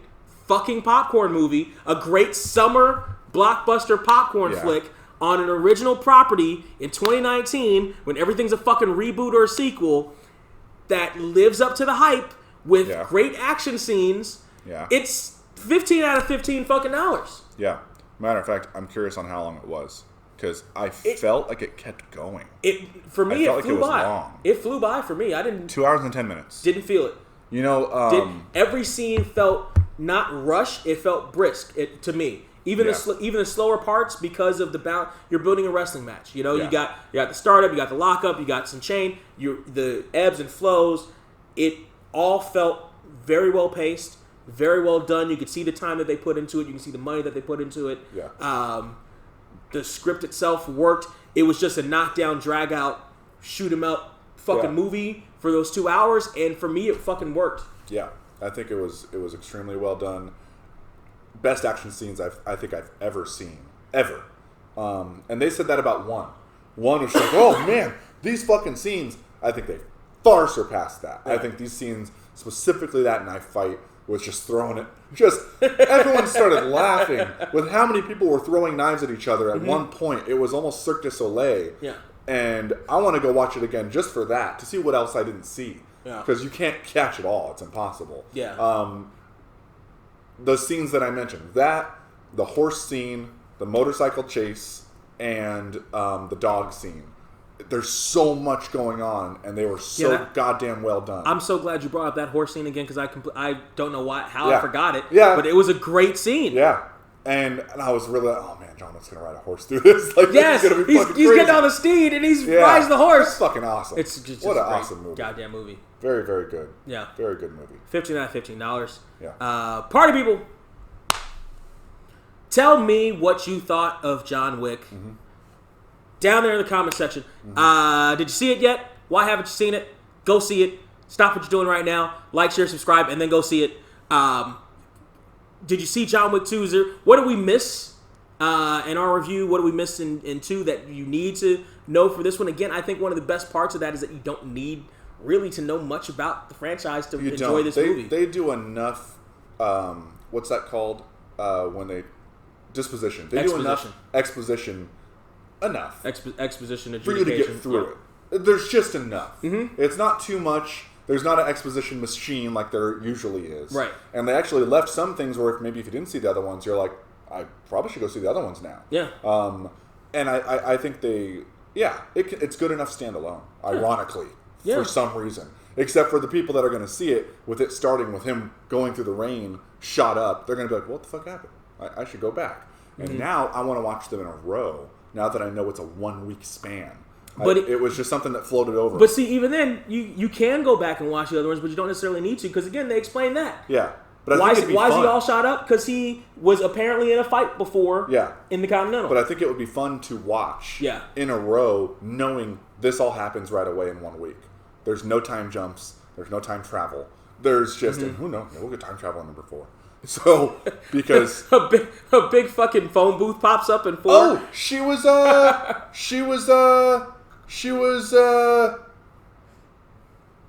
fucking popcorn movie, a great summer blockbuster popcorn flick on an original property in 2019 when everything's a fucking reboot or a sequel that lives up to the hype with great action scenes. Yeah. It's 15 out of 15 fucking dollars. Yeah. Matter of fact, I'm curious on how long it was because I felt like it kept going. For me, it flew by. Long. It flew by for me. I didn't. 2 hours and 10 minutes. Didn't feel it. You know, every scene felt not rushed. It felt brisk. To me, even the slower parts because of the bound. You're building a wrestling match. You know, you got the startup, you got the lockup, you got some chain. The ebbs and flows. It all felt very well paced. Very well done. You could see the time that they put into it. You can see the money that they put into it. Yeah. The script itself worked. It was just a knockdown, drag out, shoot 'em up fucking movie for those 2 hours, and for me, it fucking worked. Yeah, I think it was extremely well done. Best action scenes I think I've ever seen, ever. And they said that about one. One was like, oh man, these fucking scenes. I think they far surpassed that. Yeah. I think these scenes, specifically that knife fight, was just throwing it. Everyone started laughing with how many people were throwing knives at each other at one point. It was almost Cirque du Soleil. Yeah. And I want to go watch it again just for that, to see what else I didn't see. Yeah. Because you can't catch it all. It's impossible. Yeah. The scenes that I mentioned, the horse scene, the motorcycle chase, and the dog scene. There's so much going on, and they were so goddamn well done. I'm so glad you brought up that horse scene again because I don't know how I forgot it. Yeah, but it was a great scene. Yeah, and I was really oh man, John Wick's gonna ride a horse through this. Like, yes, he's getting on the steed and he's riding the horse. It's fucking awesome. It's just what an awesome movie. Goddamn movie. Very very good. Yeah, very good movie. 15 out of $15. Yeah. Party people, tell me what you thought of John Wick. Mm-hmm. Down there in the comment section. Mm-hmm. Did you see it yet? Why haven't you seen it? Go see it. Stop what you're doing right now. Like, share, subscribe, and then go see it. Did you see John Wick 2? What did we miss in our review? What did we miss in 2 that you need to know for this one? Again, I think one of the best parts of that is that you don't need really to know much about the franchise to enjoy this movie. They do enough, what's that called? When they... Disposition. They do enough exposition... Enough. Exposition, for you to get through it. There's just enough. Mm-hmm. It's not too much. There's not an exposition machine like there usually is. Right. And they actually left some things where if you didn't see the other ones, you're like, I probably should go see the other ones now. Yeah. And I think it's good enough standalone, ironically, for some reason. Except for the people that are going to see it, with it starting with him going through the rain, shot up, they're going to be like, what the fuck happened? I should go back. Mm-hmm. And now I want to watch them in a row. Now that I know it's a 1 week span. But it was just something that floated over. But see, even then, you can go back and watch the other ones, but you don't necessarily need to, because again, they explain that. Yeah. But why is he all shot up? Because he was apparently in a fight before in the Continental. But I think it would be fun to watch in a row, knowing this all happens right away in 1 week. There's no time jumps. There's no time travel. There's just, and who knows, we'll get time travel in number 4. So, because a big fucking phone booth pops up in 4. Oh, she was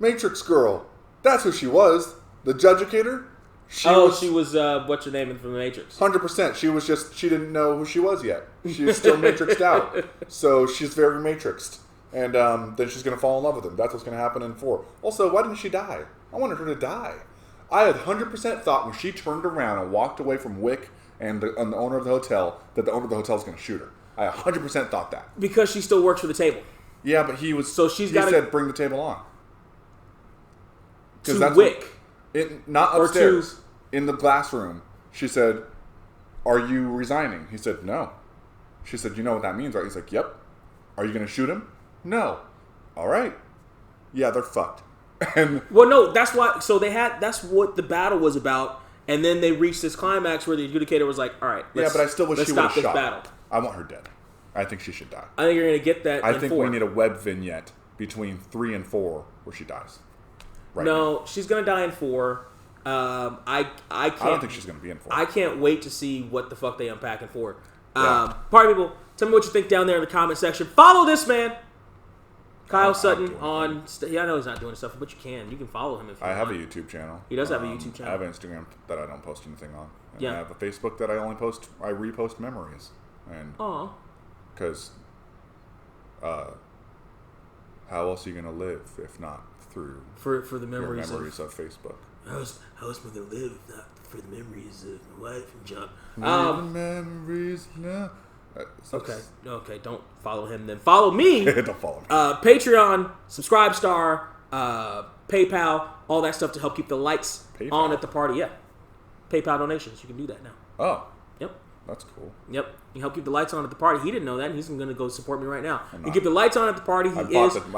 Matrix girl. That's who she was. The Judgicator. She was what's her name from the Matrix? 100%. She didn't know who she was yet. She was still matrixed out. So she's very matrixed. And then she's going to fall in love with him. That's what's going to happen in 4. Also, why didn't she die? I wanted her to die. I had 100% thought when she turned around and walked away from Wick and the owner of the hotel that the owner of the hotel was going to shoot her. I 100% thought that. Because she still works for the table. Yeah, but he was. So he said, "Bring the table on." To Wick. Not upstairs. In the glass room. She said, "Are you resigning?" He said, "No." She said, "You know what that means, right?" He's like, "Yep." "Are you going to shoot him?" "No." "All right." Yeah, they're fucked. And well, no, that's why. So that's what the battle was about, and then they reached this climax where the adjudicator was like, "All right, but I still wish she would have shot. Battle. I want her dead. I think she should die. I think you're going to get that. I think we need a Webb vignette between 3 and 4 where she dies. Right no, now. She's going to die in 4. I don't think she's going to be in 4. I can't wait to see what the fuck they unpack in 4. Yeah. Party people, tell me what you think down there in the comment section. Follow this man, Kyle Sutton on. I know he's not doing stuff, but you can follow him if you want. I have a YouTube channel. He does have a YouTube channel. I have an Instagram that I don't post anything on. And yeah. I have a Facebook that I repost memories. And because how else are you going to live if not through for the memories of Facebook? How else am I going to live if not for the memories of my wife and John? Memories now. Okay, don't follow him then. Follow me. Don't follow me. Patreon, Subscribestar, PayPal, all that stuff to help keep the lights on at the party. Yeah. PayPal donations. You can do that now. Oh. Yep. That's cool. Yep. You help keep the lights on at the party. He didn't know that, and he's going to go support me right now. You keep the lights on at the party. I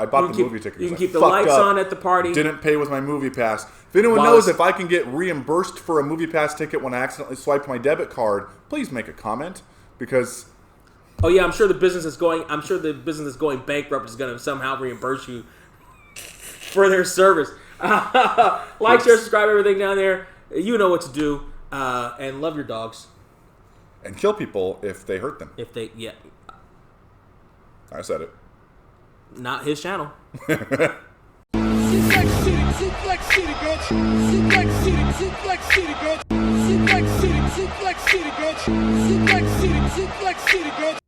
bought the movie ticket. You can keep the lights on at the party. Didn't pay with my movie pass. If anyone knows if I can get reimbursed for a movie pass ticket when I accidentally swiped my debit card, please make a comment because. Oh yeah, I'm sure the business that's going bankrupt is going to somehow reimburse you for their service. Like, share, subscribe, everything down there. You know what to do, and love your dogs. And kill people if they hurt them. I said it. Not his channel. Suplex City, bitch. Suplex City, bitch. Suplex City, bitch. Suplex City, bitch.